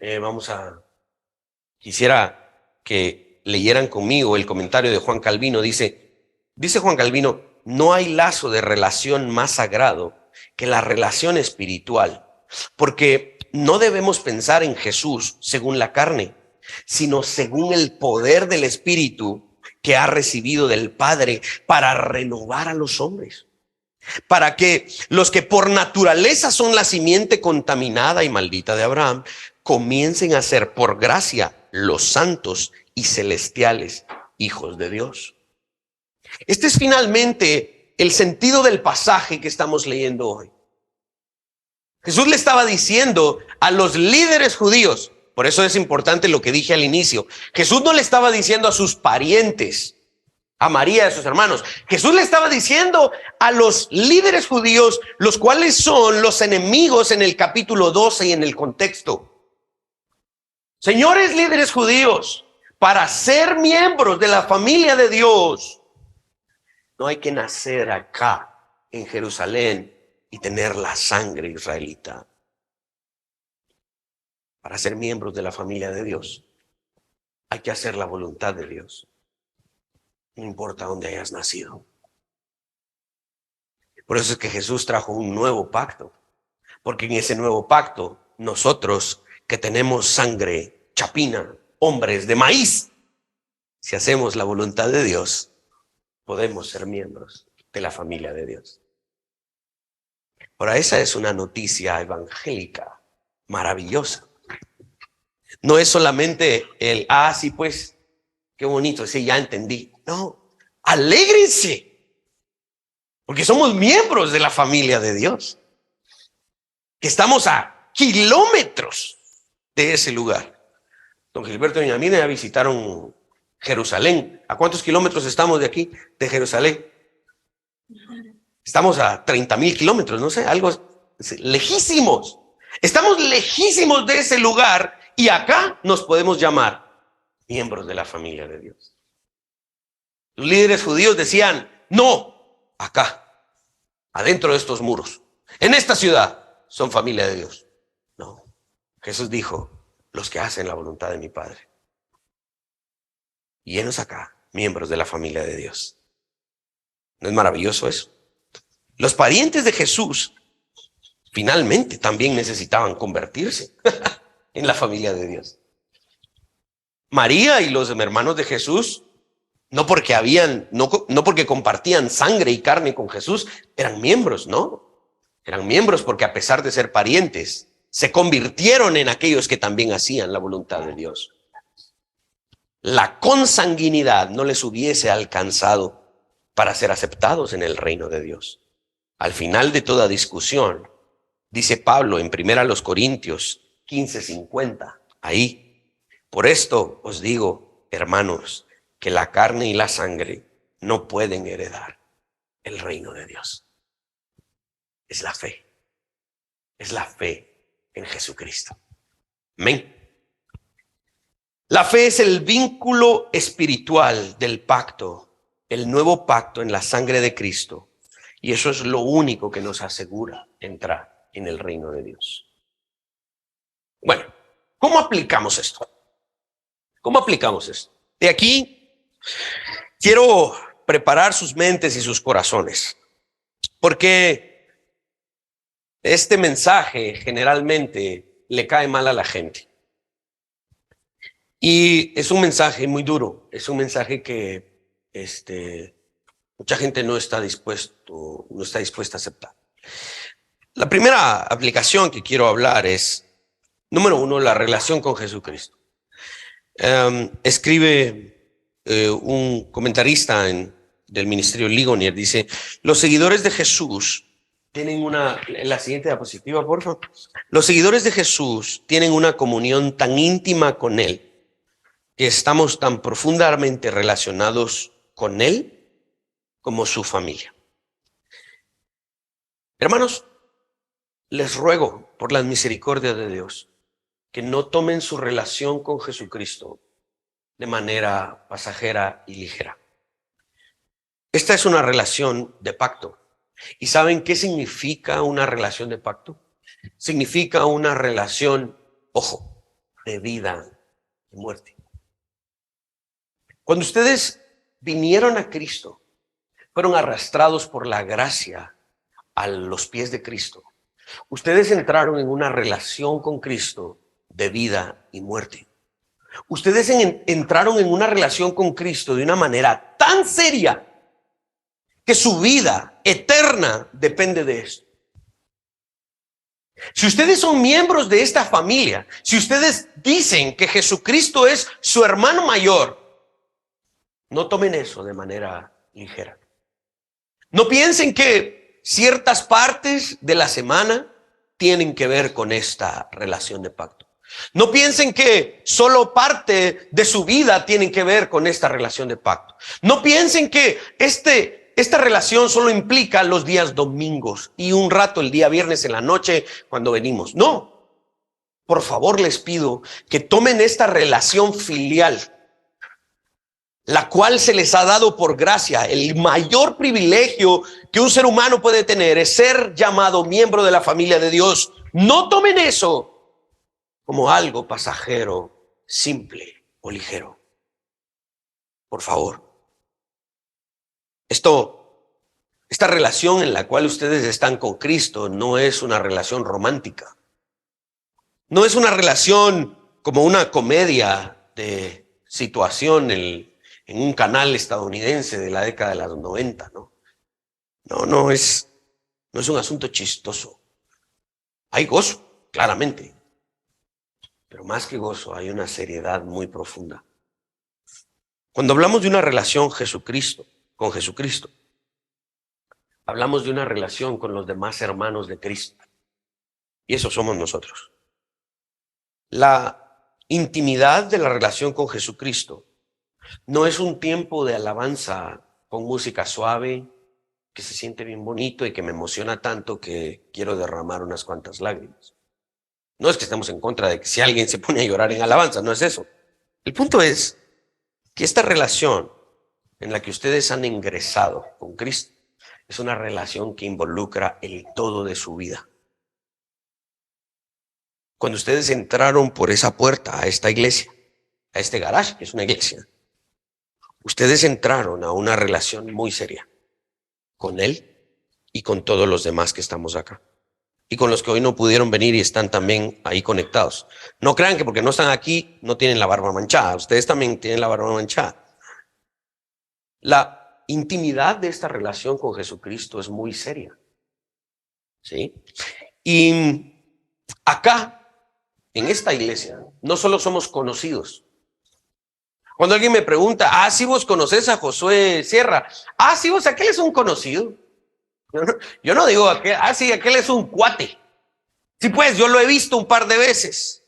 quisiera que leyeran conmigo el comentario de Juan Calvino. Dice Juan Calvino: no hay lazo de relación más sagrado que la relación espiritual, porque no debemos pensar en Jesús según la carne, sino según el poder del Espíritu que ha recibido del Padre para renovar a los hombres, para que los que por naturaleza son la simiente contaminada y maldita de Abraham comiencen a ser por gracia los santos y celestiales hijos de Dios. Este es finalmente el sentido del pasaje que estamos leyendo hoy. Jesús le estaba diciendo a los líderes judíos, por eso es importante lo que dije al inicio, Jesús no le estaba diciendo a sus parientes, a María y a sus hermanos. Jesús le estaba diciendo a los líderes judíos, los cuales son los enemigos en el capítulo 12 y en el contexto. Señores líderes judíos, para ser miembros de la familia de Dios, no hay que nacer acá en Jerusalén y tener la sangre israelita. Para ser miembros de la familia de Dios, hay que hacer la voluntad de Dios. No importa dónde hayas nacido. Por eso es que Jesús trajo un nuevo pacto. Porque en ese nuevo pacto, nosotros que tenemos sangre chapina, hombres de maíz, si hacemos la voluntad de Dios, podemos ser miembros de la familia de Dios. Ahora, esa es una noticia evangélica maravillosa. No es solamente el, sí, pues, qué bonito, sí, ya entendí. No, alégrense, porque somos miembros de la familia de Dios, que estamos a kilómetros de ese lugar. Don Gilberto y doña Mina ya visitaron Jerusalén. ¿A cuántos kilómetros estamos de aquí, de Jerusalén? Estamos a 30,000 kilómetros, no sé, algo lejísimos. Estamos lejísimos de ese lugar y acá nos podemos llamar miembros de la familia de Dios. Los líderes judíos decían, no, acá, adentro de estos muros, en esta ciudad, son familia de Dios. No, Jesús dijo, los que hacen la voluntad de mi Padre. Y enos acá, miembros de la familia de Dios. ¿No es maravilloso eso? Los parientes de Jesús finalmente también necesitaban convertirse en la familia de Dios. María y los hermanos de Jesús, no porque compartían sangre y carne con Jesús, eran miembros, no. Eran miembros porque a pesar de ser parientes, se convirtieron en aquellos que también hacían la voluntad de Dios. La consanguinidad no les hubiese alcanzado para ser aceptados en el reino de Dios. Al final de toda discusión, dice Pablo en 1 Corintios 15:50, ahí, por esto os digo, hermanos, que la carne y la sangre no pueden heredar el reino de Dios. Es la fe en Jesucristo. Amén. La fe es el vínculo espiritual del pacto, el nuevo pacto en la sangre de Cristo. Y eso es lo único que nos asegura entrar en el reino de Dios. Bueno, ¿cómo aplicamos esto? ¿Cómo aplicamos esto? De aquí quiero preparar sus mentes y sus corazones, porque este mensaje generalmente le cae mal a la gente. Y es un mensaje muy duro, es un mensaje que mucha gente no está dispuesta a aceptar. La primera aplicación que quiero hablar es, número 1, la relación con Jesucristo. Escribe un comentarista del ministerio Ligonier, dice, los seguidores de Jesús tienen la siguiente diapositiva, por favor. Los seguidores de Jesús tienen una comunión tan íntima con Él, que estamos tan profundamente relacionados con Él como su familia. Hermanos, les ruego por las misericordias de Dios que no tomen su relación con Jesucristo de manera pasajera y ligera. Esta es una relación de pacto. ¿Y saben qué significa una relación de pacto? Significa una relación, ojo, de vida y muerte. Cuando ustedes vinieron a Cristo, fueron arrastrados por la gracia a los pies de Cristo. Ustedes entraron en una relación con Cristo de vida y muerte. Ustedes entraron en una relación con Cristo de una manera tan seria que su vida eterna depende de esto. Si ustedes son miembros de esta familia, si ustedes dicen que Jesucristo es su hermano mayor, no tomen eso de manera ligera. No piensen que ciertas partes de la semana tienen que ver con esta relación de pacto. No piensen que solo parte de su vida tienen que ver con esta relación de pacto. No piensen que esta relación solo implica los días domingos y un rato el día viernes en la noche cuando venimos. No, por favor les pido que tomen esta relación filial, la cual se les ha dado por gracia, el mayor privilegio que un ser humano puede tener es ser llamado miembro de la familia de Dios. No tomen eso como algo pasajero, simple o ligero. Por favor. Esta relación en la cual ustedes están con Cristo no es una relación romántica. No es una relación como una comedia de situación en un canal estadounidense de la década de los 90, ¿no? No es un asunto chistoso. Hay gozo, claramente, pero más que gozo, hay una seriedad muy profunda. Cuando hablamos de una relación con Jesucristo, hablamos de una relación con los demás hermanos de Cristo. Y eso somos nosotros. La intimidad de la relación con Jesucristo no es un tiempo de alabanza con música suave, que se siente bien bonito y que me emociona tanto que quiero derramar unas cuantas lágrimas. No es que estemos en contra de que si alguien se pone a llorar en alabanza, no es eso. El punto es que esta relación en la que ustedes han ingresado con Cristo es una relación que involucra el todo de su vida. Cuando ustedes entraron por esa puerta a esta iglesia, a este garage, que es una iglesia, ustedes entraron a una relación muy seria con Él y con todos los demás que estamos acá. Y con los que hoy no pudieron venir y están también ahí conectados. No crean que porque no están aquí no tienen la barba manchada. Ustedes también tienen la barba manchada. La intimidad de esta relación con Jesucristo es muy seria. ¿Sí? Y acá, en esta iglesia, no solo somos conocidos. Cuando alguien me pregunta, si vos conocés a Josué Sierra, sí, vos, aquel es un conocido. Yo no digo, sí, aquel es un cuate. Sí, pues, yo lo he visto un par de veces.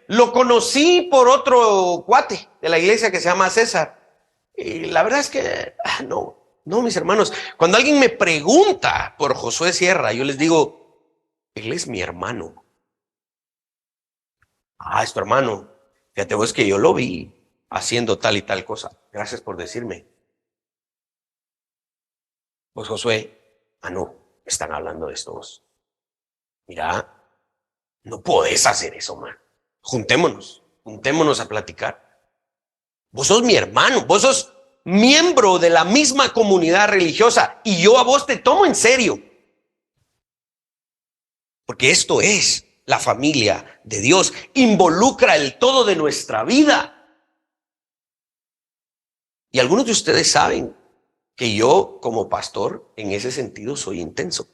Lo conocí por otro cuate de la iglesia que se llama César. Y la verdad es que, no, mis hermanos. Cuando alguien me pregunta por Josué Sierra, yo les digo, él es mi hermano. Es tu hermano. Fíjate vos que yo lo vi haciendo tal y tal cosa. Gracias por decirme. Pues Josué, no, están hablando de esto vos. Mira, no podés hacer eso, man. Juntémonos a platicar. Vos sos mi hermano, vos sos miembro de la misma comunidad religiosa y yo a vos te tomo en serio. Porque esto es la familia de Dios, involucra el todo de nuestra vida. Y algunos de ustedes saben que yo como pastor en ese sentido soy intenso.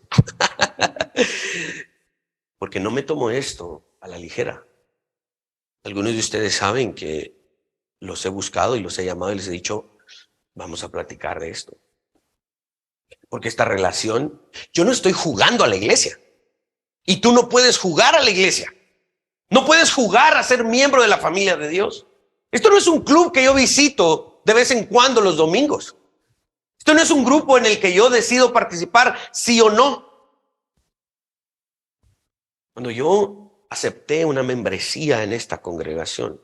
Porque no me tomo esto a la ligera. Algunos de ustedes saben que los he buscado y los he llamado y les he dicho, vamos a platicar de esto. Porque esta relación, yo no estoy jugando a la iglesia. Y tú no puedes jugar a la iglesia. No puedes jugar a ser miembro de la familia de Dios. Esto no es un club que yo visito de vez en cuando los domingos. Esto no es un grupo en el que yo decido participar sí o no. Cuando yo acepté una membresía en esta congregación,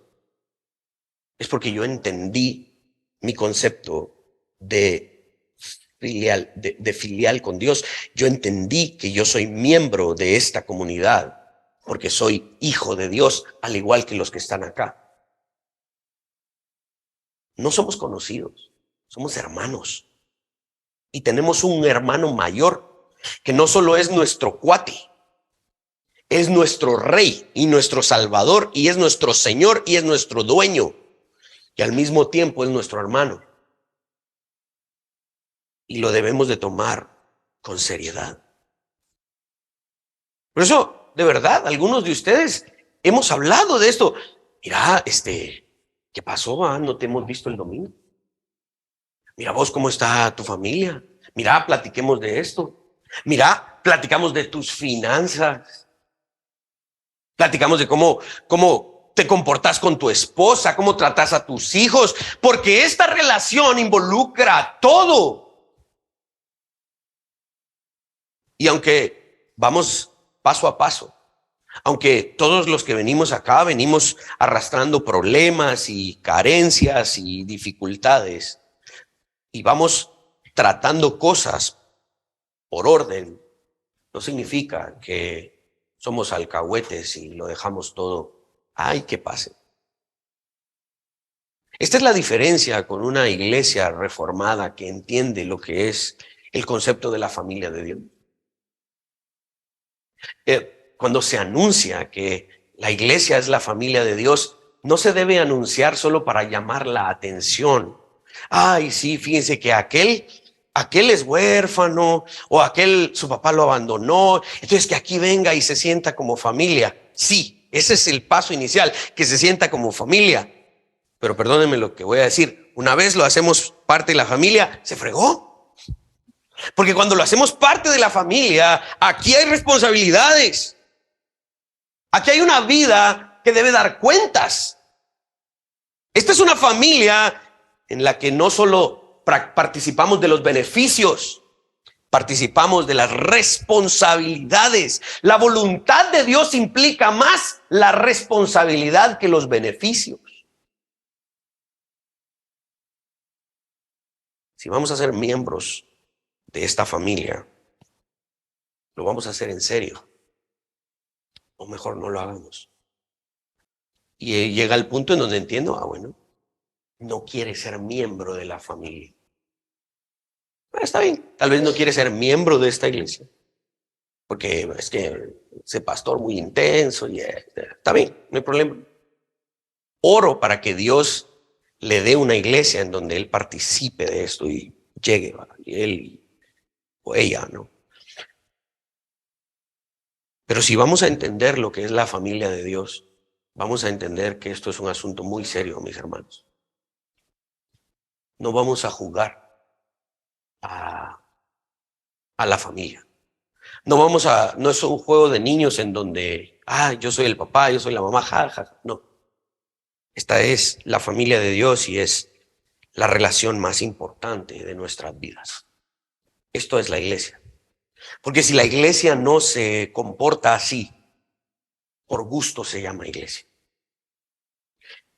es porque yo entendí mi concepto de filial con Dios. Yo entendí que yo soy miembro de esta comunidad porque soy hijo de Dios, al igual que los que están acá. No somos conocidos, somos hermanos. Y tenemos un hermano mayor que no solo es nuestro cuate, es nuestro rey y nuestro salvador y es nuestro señor y es nuestro dueño. Y al mismo tiempo es nuestro hermano. Y lo debemos de tomar con seriedad. Por eso, de verdad, algunos de ustedes hemos hablado de esto. Mira, ¿qué pasó? No te hemos visto el domingo. Mira vos cómo está tu familia. Mira, platiquemos de esto. Mira, platicamos de tus finanzas. Platicamos de cómo te comportas con tu esposa, cómo tratas a tus hijos, porque esta relación involucra todo. Y aunque vamos paso a paso, aunque todos los que venimos acá venimos arrastrando problemas y carencias y dificultades y vamos tratando cosas por orden, no significa que somos alcahuetes y lo dejamos todo. ¡Ay, que pase! Esta es la diferencia con una iglesia reformada que entiende lo que es el concepto de la familia de Dios. Cuando se anuncia que la iglesia es la familia de Dios, no se debe anunciar solo para llamar la atención. Ay, sí, fíjense que aquel es huérfano o aquel su papá lo abandonó, entonces que aquí venga y se sienta como familia. Sí, ese es el paso inicial, que se sienta como familia. Pero perdónenme lo que voy a decir, una vez lo hacemos parte de la familia, se fregó. Porque cuando lo hacemos parte de la familia, aquí hay responsabilidades. Aquí hay una vida que debe dar cuentas. Esta es una familia en la que no solo participamos de los beneficios, participamos de las responsabilidades. La voluntad de Dios implica más la responsabilidad que los beneficios. Si vamos a ser miembros de esta familia, lo vamos a hacer en serio. O mejor no lo hagamos. Y llega el punto en donde entiendo, bueno, no quiere ser miembro de la familia. Está bien, tal vez no quiere ser miembro de esta iglesia, porque es que ese pastor muy intenso y está bien, no hay problema. Oro para que Dios le dé una iglesia en donde él participe de esto y llegue, y él o ella, ¿no? Pero si vamos a entender lo que es la familia de Dios, vamos a entender que esto es un asunto muy serio, mis hermanos. No vamos a jugar a la familia. No es un juego de niños en donde, yo soy el papá, yo soy la mamá, jaja. No. Esta es la familia de Dios y es la relación más importante de nuestras vidas. Esto es la iglesia. Porque si la iglesia no se comporta así, por gusto se llama iglesia.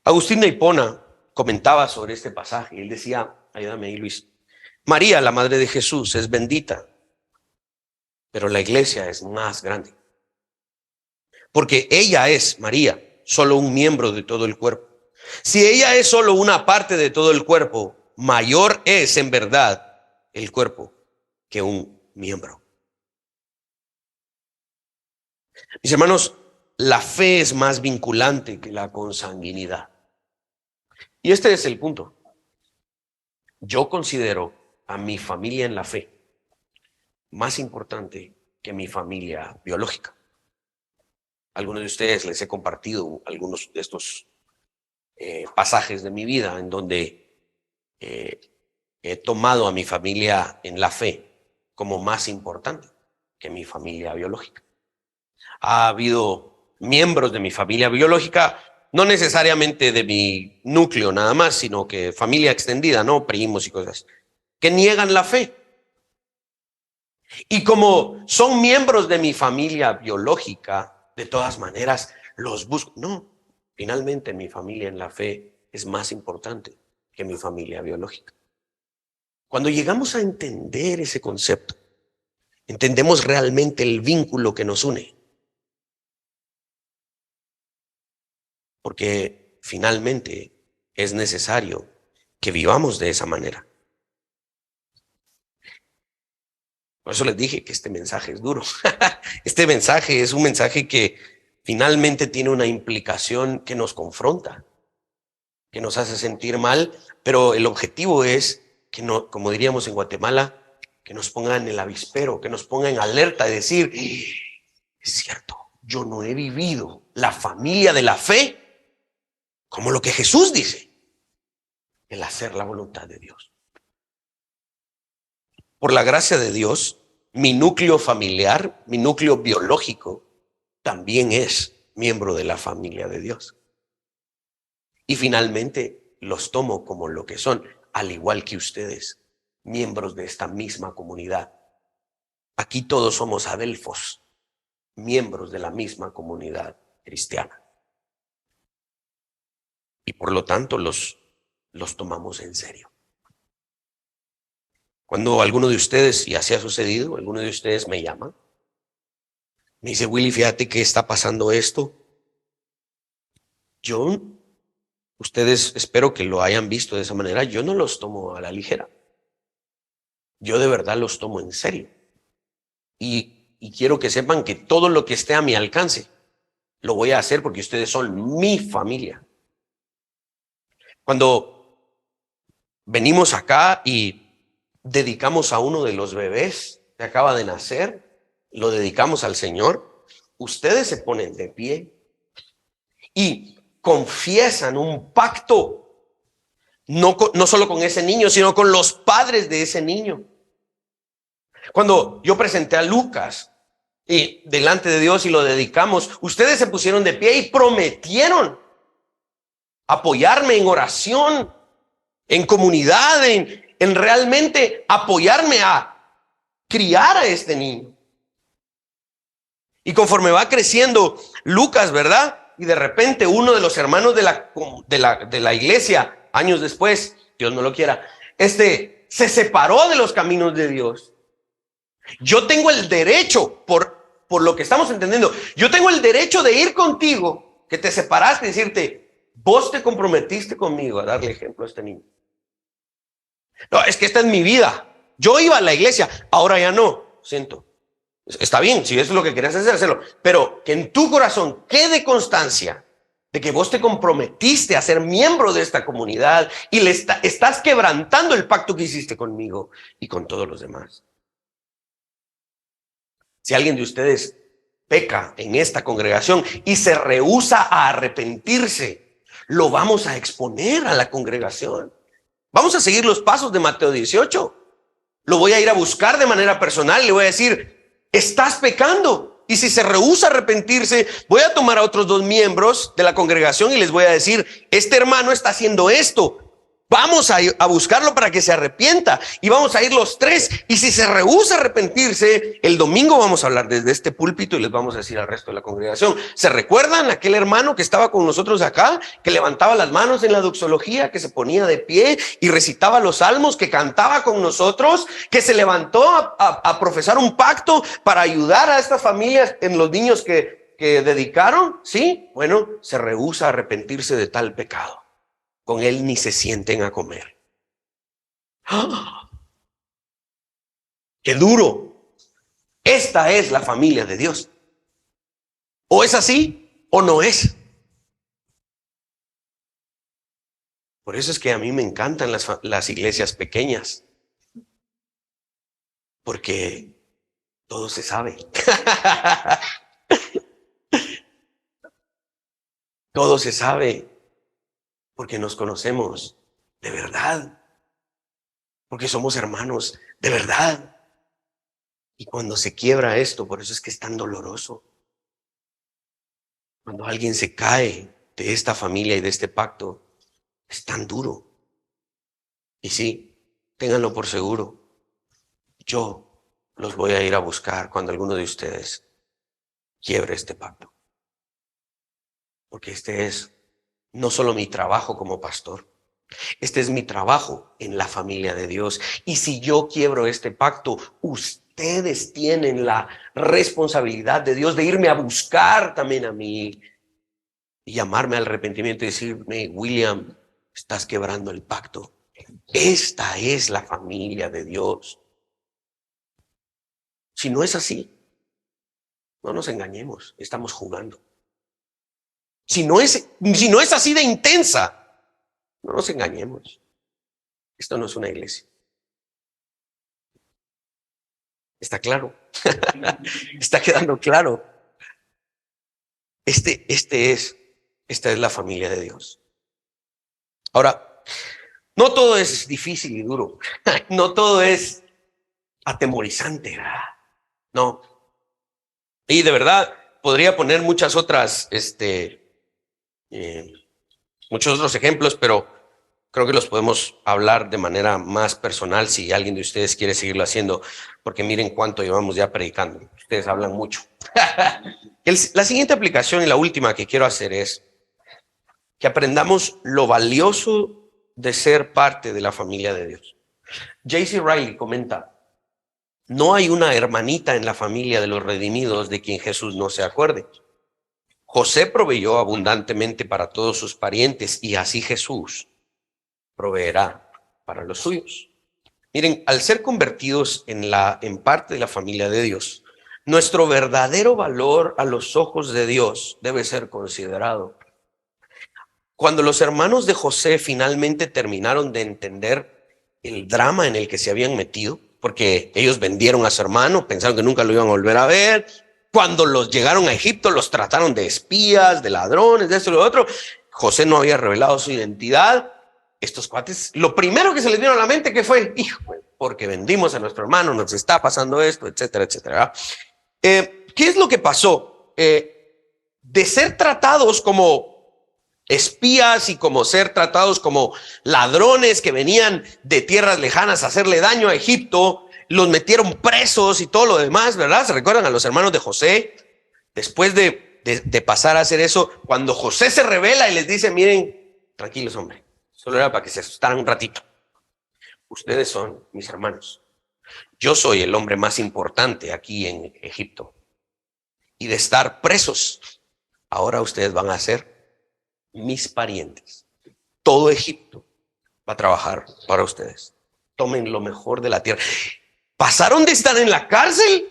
Agustín de Hipona comentaba sobre este pasaje y él decía, ayúdame ahí Luis, María, la madre de Jesús, es bendita, pero la iglesia es más grande. Porque ella es, María, solo un miembro de todo el cuerpo. Si ella es solo una parte de todo el cuerpo, mayor es en verdad el cuerpo que un miembro. Mis hermanos, la fe es más vinculante que la consanguinidad. Y este es el punto. Yo considero a mi familia en la fe más importante que mi familia biológica. Algunos de ustedes les he compartido algunos de estos pasajes de mi vida en donde he tomado a mi familia en la fe como más importante que mi familia biológica. Ha habido miembros de mi familia biológica, no necesariamente de mi núcleo nada más, sino que familia extendida, ¿no? Primos y cosas, que niegan la fe. Y como son miembros de mi familia biológica, de todas maneras los busco. No, finalmente mi familia en la fe es más importante que mi familia biológica. Cuando llegamos a entender ese concepto, entendemos realmente el vínculo que nos une. Porque finalmente es necesario que vivamos de esa manera. Por eso les dije que este mensaje es duro. Este mensaje es un mensaje que finalmente tiene una implicación que nos confronta, que nos hace sentir mal, pero el objetivo es que, no, como diríamos en Guatemala, que nos pongan en el avispero, que nos pongan en alerta de decir, es cierto, yo no he vivido la familia de la fe como lo que Jesús dice, el hacer la voluntad de Dios. Por la gracia de Dios, mi núcleo familiar, mi núcleo biológico, también es miembro de la familia de Dios. Y finalmente los tomo como lo que son, al igual que ustedes, miembros de esta misma comunidad. Aquí todos somos adelfos, miembros de la misma comunidad cristiana. Y por lo tanto los tomamos en serio. Cuando alguno de ustedes, y así ha sucedido, alguno de ustedes me llama, me dice, Willy, fíjate que está pasando esto. Ustedes espero que lo hayan visto de esa manera, yo no los tomo a la ligera. Yo de verdad los tomo en serio. Y quiero que sepan que todo lo que esté a mi alcance, lo voy a hacer porque ustedes son mi familia. Cuando venimos acá y dedicamos a uno de los bebés que acaba de nacer, lo dedicamos al Señor, ustedes se ponen de pie y confiesan un pacto, no solo con ese niño, sino con los padres de ese niño. Cuando yo presenté a Lucas y delante de Dios y lo dedicamos, ustedes se pusieron de pie y prometieron apoyarme en oración, en comunidad, en realmente apoyarme a criar a este niño. Y conforme va creciendo Lucas, ¿verdad? Y de repente uno de los hermanos de la iglesia, años después, Dios no lo quiera, se separó de los caminos de Dios. Yo tengo el derecho, por lo que estamos entendiendo, yo tengo el derecho de ir contigo, que te separaste y decirte, vos te comprometiste conmigo a darle ejemplo a este niño. No, es que esta es mi vida. Yo iba a la iglesia, ahora ya no. Siento. Está bien, si eso es lo que querías hacer, hacerlo. Pero que en tu corazón quede constancia de que vos te comprometiste a ser miembro de esta comunidad y estás quebrantando el pacto que hiciste conmigo y con todos los demás. Si alguien de ustedes peca en esta congregación y se rehúsa a arrepentirse, lo vamos a exponer a la congregación. Vamos a seguir los pasos de Mateo 18. Lo voy a ir a buscar de manera personal y le voy a decir, estás pecando. Y si se rehúsa a arrepentirse, voy a tomar a otros 2 miembros de la congregación y les voy a decir, este hermano está haciendo esto. Vamos a buscarlo para que se arrepienta. Y vamos a ir los 3. Y si se rehúsa a arrepentirse, el domingo vamos a hablar desde este púlpito y les vamos a decir al resto de la congregación. ¿Se recuerdan aquel hermano que estaba con nosotros acá? Que levantaba las manos en la doxología, que se ponía de pie y recitaba los salmos, que cantaba con nosotros, que se levantó a profesar un pacto para ayudar a estas familias en los niños que dedicaron. Sí, bueno, se rehúsa a arrepentirse de tal pecado. Con él ni se sienten a comer. ¡Ah! ¡Qué duro! Esta es la familia de Dios. O es así o no es. Por eso es que a mí me encantan las iglesias pequeñas. Porque todo se sabe. Todo se sabe. Porque nos conocemos de verdad. Porque somos hermanos de verdad. Y cuando se quiebra esto, por eso es que es tan doloroso. Cuando alguien se cae de esta familia y de este pacto, es tan duro. Y sí, ténganlo por seguro. Yo los voy a ir a buscar cuando alguno de ustedes quiebre este pacto. Porque este es no solo mi trabajo como pastor, este es mi trabajo en la familia de Dios. Y si yo quiebro este pacto, ustedes tienen la responsabilidad de Dios de irme a buscar también a mí y llamarme al arrepentimiento y decirme, William, estás quebrando el pacto. Esta es la familia de Dios. Si no es así, no nos engañemos, estamos jugando. Si no es así de intensa, no nos engañemos. Esto no es una iglesia. ¿Está claro? ¿Está quedando claro? Esta es la familia de Dios. Ahora, no todo es difícil y duro. No todo es atemorizante. No. Y de verdad, podría poner muchos otros ejemplos, pero creo que los podemos hablar de manera más personal si alguien de ustedes quiere seguirlo haciendo, porque miren cuánto llevamos ya predicando. Ustedes hablan mucho. La siguiente aplicación y la última que quiero hacer es que aprendamos lo valioso de ser parte de la familia de Dios. J.C. Riley comenta: no hay una hermanita en la familia de los redimidos de quien Jesús no se acuerde. José proveyó abundantemente para todos sus parientes y así Jesús proveerá para los suyos. Miren, al ser convertidos en parte de la familia de Dios, nuestro verdadero valor a los ojos de Dios debe ser considerado. Cuando los hermanos de José finalmente terminaron de entender el drama en el que se habían metido, porque ellos vendieron a su hermano, pensaron que nunca lo iban a volver a ver. Cuando los llegaron a Egipto, los trataron de espías, de ladrones, de esto y lo otro. José no había revelado su identidad. Estos cuates, lo primero que se les vino a la mente que fue: hijo, porque vendimos a nuestro hermano, nos está pasando esto, etcétera, etcétera. ¿Qué es lo que pasó? De ser tratados como espías y como ser tratados como ladrones que venían de tierras lejanas a hacerle daño a Egipto, los metieron presos y todo lo demás, ¿verdad? ¿Se recuerdan a los hermanos de José? Después de pasar a hacer eso, cuando José se revela y les dice: miren, tranquilos, hombre, solo era para que se asustaran un ratito. Ustedes son mis hermanos. Yo soy el hombre más importante aquí en Egipto. Y de estar presos, ahora ustedes van a ser mis parientes. Todo Egipto va a trabajar para ustedes. Tomen lo mejor de la tierra. Pasaron de estar en la cárcel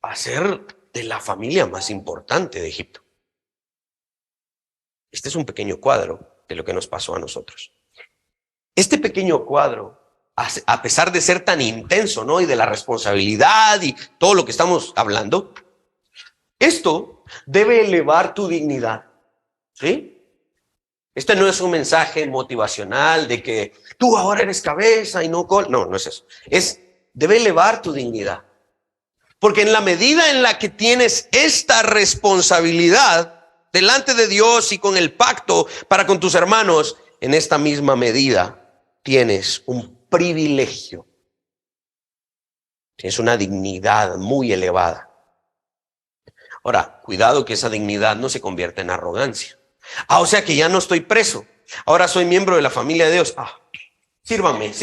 a ser de la familia más importante de Egipto. Este es un pequeño cuadro de lo que nos pasó a nosotros. Este pequeño cuadro, a pesar de ser tan intenso, ¿no? Y de la responsabilidad y todo lo que estamos hablando, esto debe elevar tu dignidad, ¿sí? Este no es un mensaje motivacional de que tú ahora eres cabeza y no cola. No, no es eso. Debe elevar tu dignidad. Porque en la medida en la que tienes esta responsabilidad delante de Dios y con el pacto para con tus hermanos, en esta misma medida tienes un privilegio. Tienes una dignidad muy elevada. Ahora, cuidado que esa dignidad no se convierta en arrogancia. O sea que ya no estoy preso. Ahora soy miembro de la familia de Dios. Sírvame.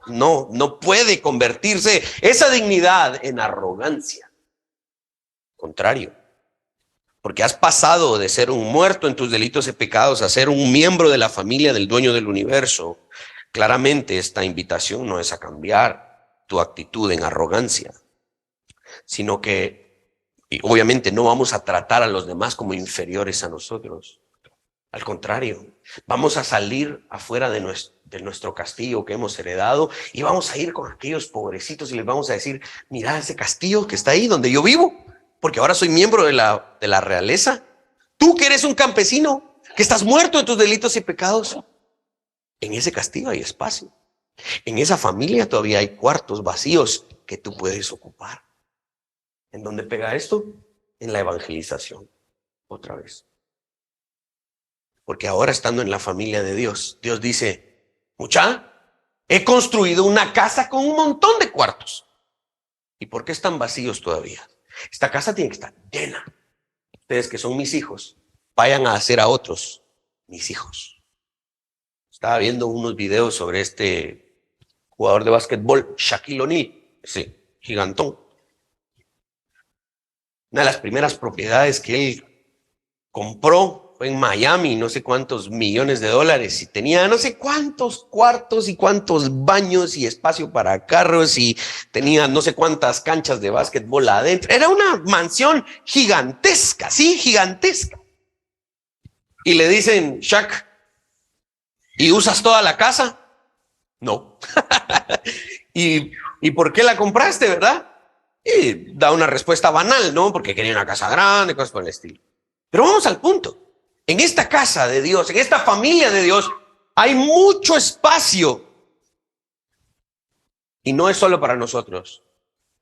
No puede convertirse esa dignidad en arrogancia. Contrario. Porque has pasado de ser un muerto en tus delitos y pecados a ser un miembro de la familia del dueño del universo. Claramente esta invitación no es a cambiar tu actitud en arrogancia, sino que obviamente no vamos a tratar a los demás como inferiores a nosotros. Al contrario, vamos a salir afuera de nuestro castillo que hemos heredado y vamos a ir con aquellos pobrecitos y les vamos a decir: mira ese castillo que está ahí donde yo vivo, porque ahora soy miembro de la realeza. Tú que eres un campesino, que estás muerto en tus delitos y pecados, en ese castillo hay espacio. En esa familia todavía hay cuartos vacíos que tú puedes ocupar. ¿En dónde pega esto? En la evangelización, otra vez. Porque ahora, estando en la familia de Dios, Dios dice: mucha, he construido una casa con un montón de cuartos. ¿Y por qué están vacíos todavía? Esta casa tiene que estar llena. Ustedes que son mis hijos, vayan a hacer a otros mis hijos. Estaba viendo unos videos sobre este jugador de básquetbol, Shaquille O'Neal, ese gigantón. Una de las primeras propiedades que él compró fue en Miami, no sé cuántos millones de dólares, y tenía no sé cuántos cuartos y cuántos baños y espacio para carros, y tenía no sé cuántas canchas de básquetbol adentro. Era una mansión gigantesca, sí, gigantesca. Y le dicen: Shaq, ¿y usas toda la casa? No. ¿Y por qué la compraste, verdad? Y da una respuesta banal, ¿no? Porque quería una casa grande, cosas por el estilo. Pero vamos al punto. En esta casa de Dios, en esta familia de Dios, hay mucho espacio. Y no es solo para nosotros,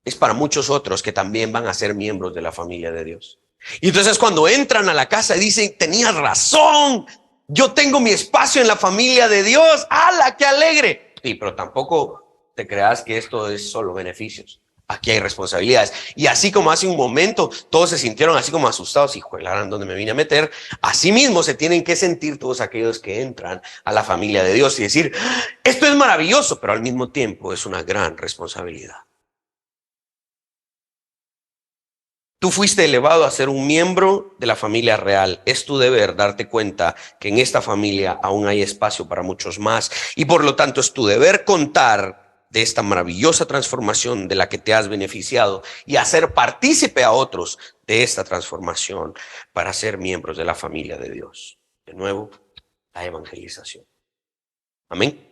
es para muchos otros que también van a ser miembros de la familia de Dios. Y entonces cuando entran a la casa dicen: tenías razón, yo tengo mi espacio en la familia de Dios. ¡Hala, qué alegre! Sí, pero tampoco te creas que esto es solo beneficios. Aquí hay responsabilidades. Y así como hace un momento todos se sintieron así como asustados, hijo de la gran, ¿dónde me vine a meter? Así mismo se tienen que sentir todos aquellos que entran a la familia de Dios y decir, esto es maravilloso, pero al mismo tiempo es una gran responsabilidad. Tú fuiste elevado a ser un miembro de la familia real. Es tu deber darte cuenta que en esta familia aún hay espacio para muchos más. Y por lo tanto es tu deber contar de esta maravillosa transformación de la que te has beneficiado y hacer partícipe a otros de esta transformación para ser miembros de la familia de Dios. De nuevo, la evangelización. Amén.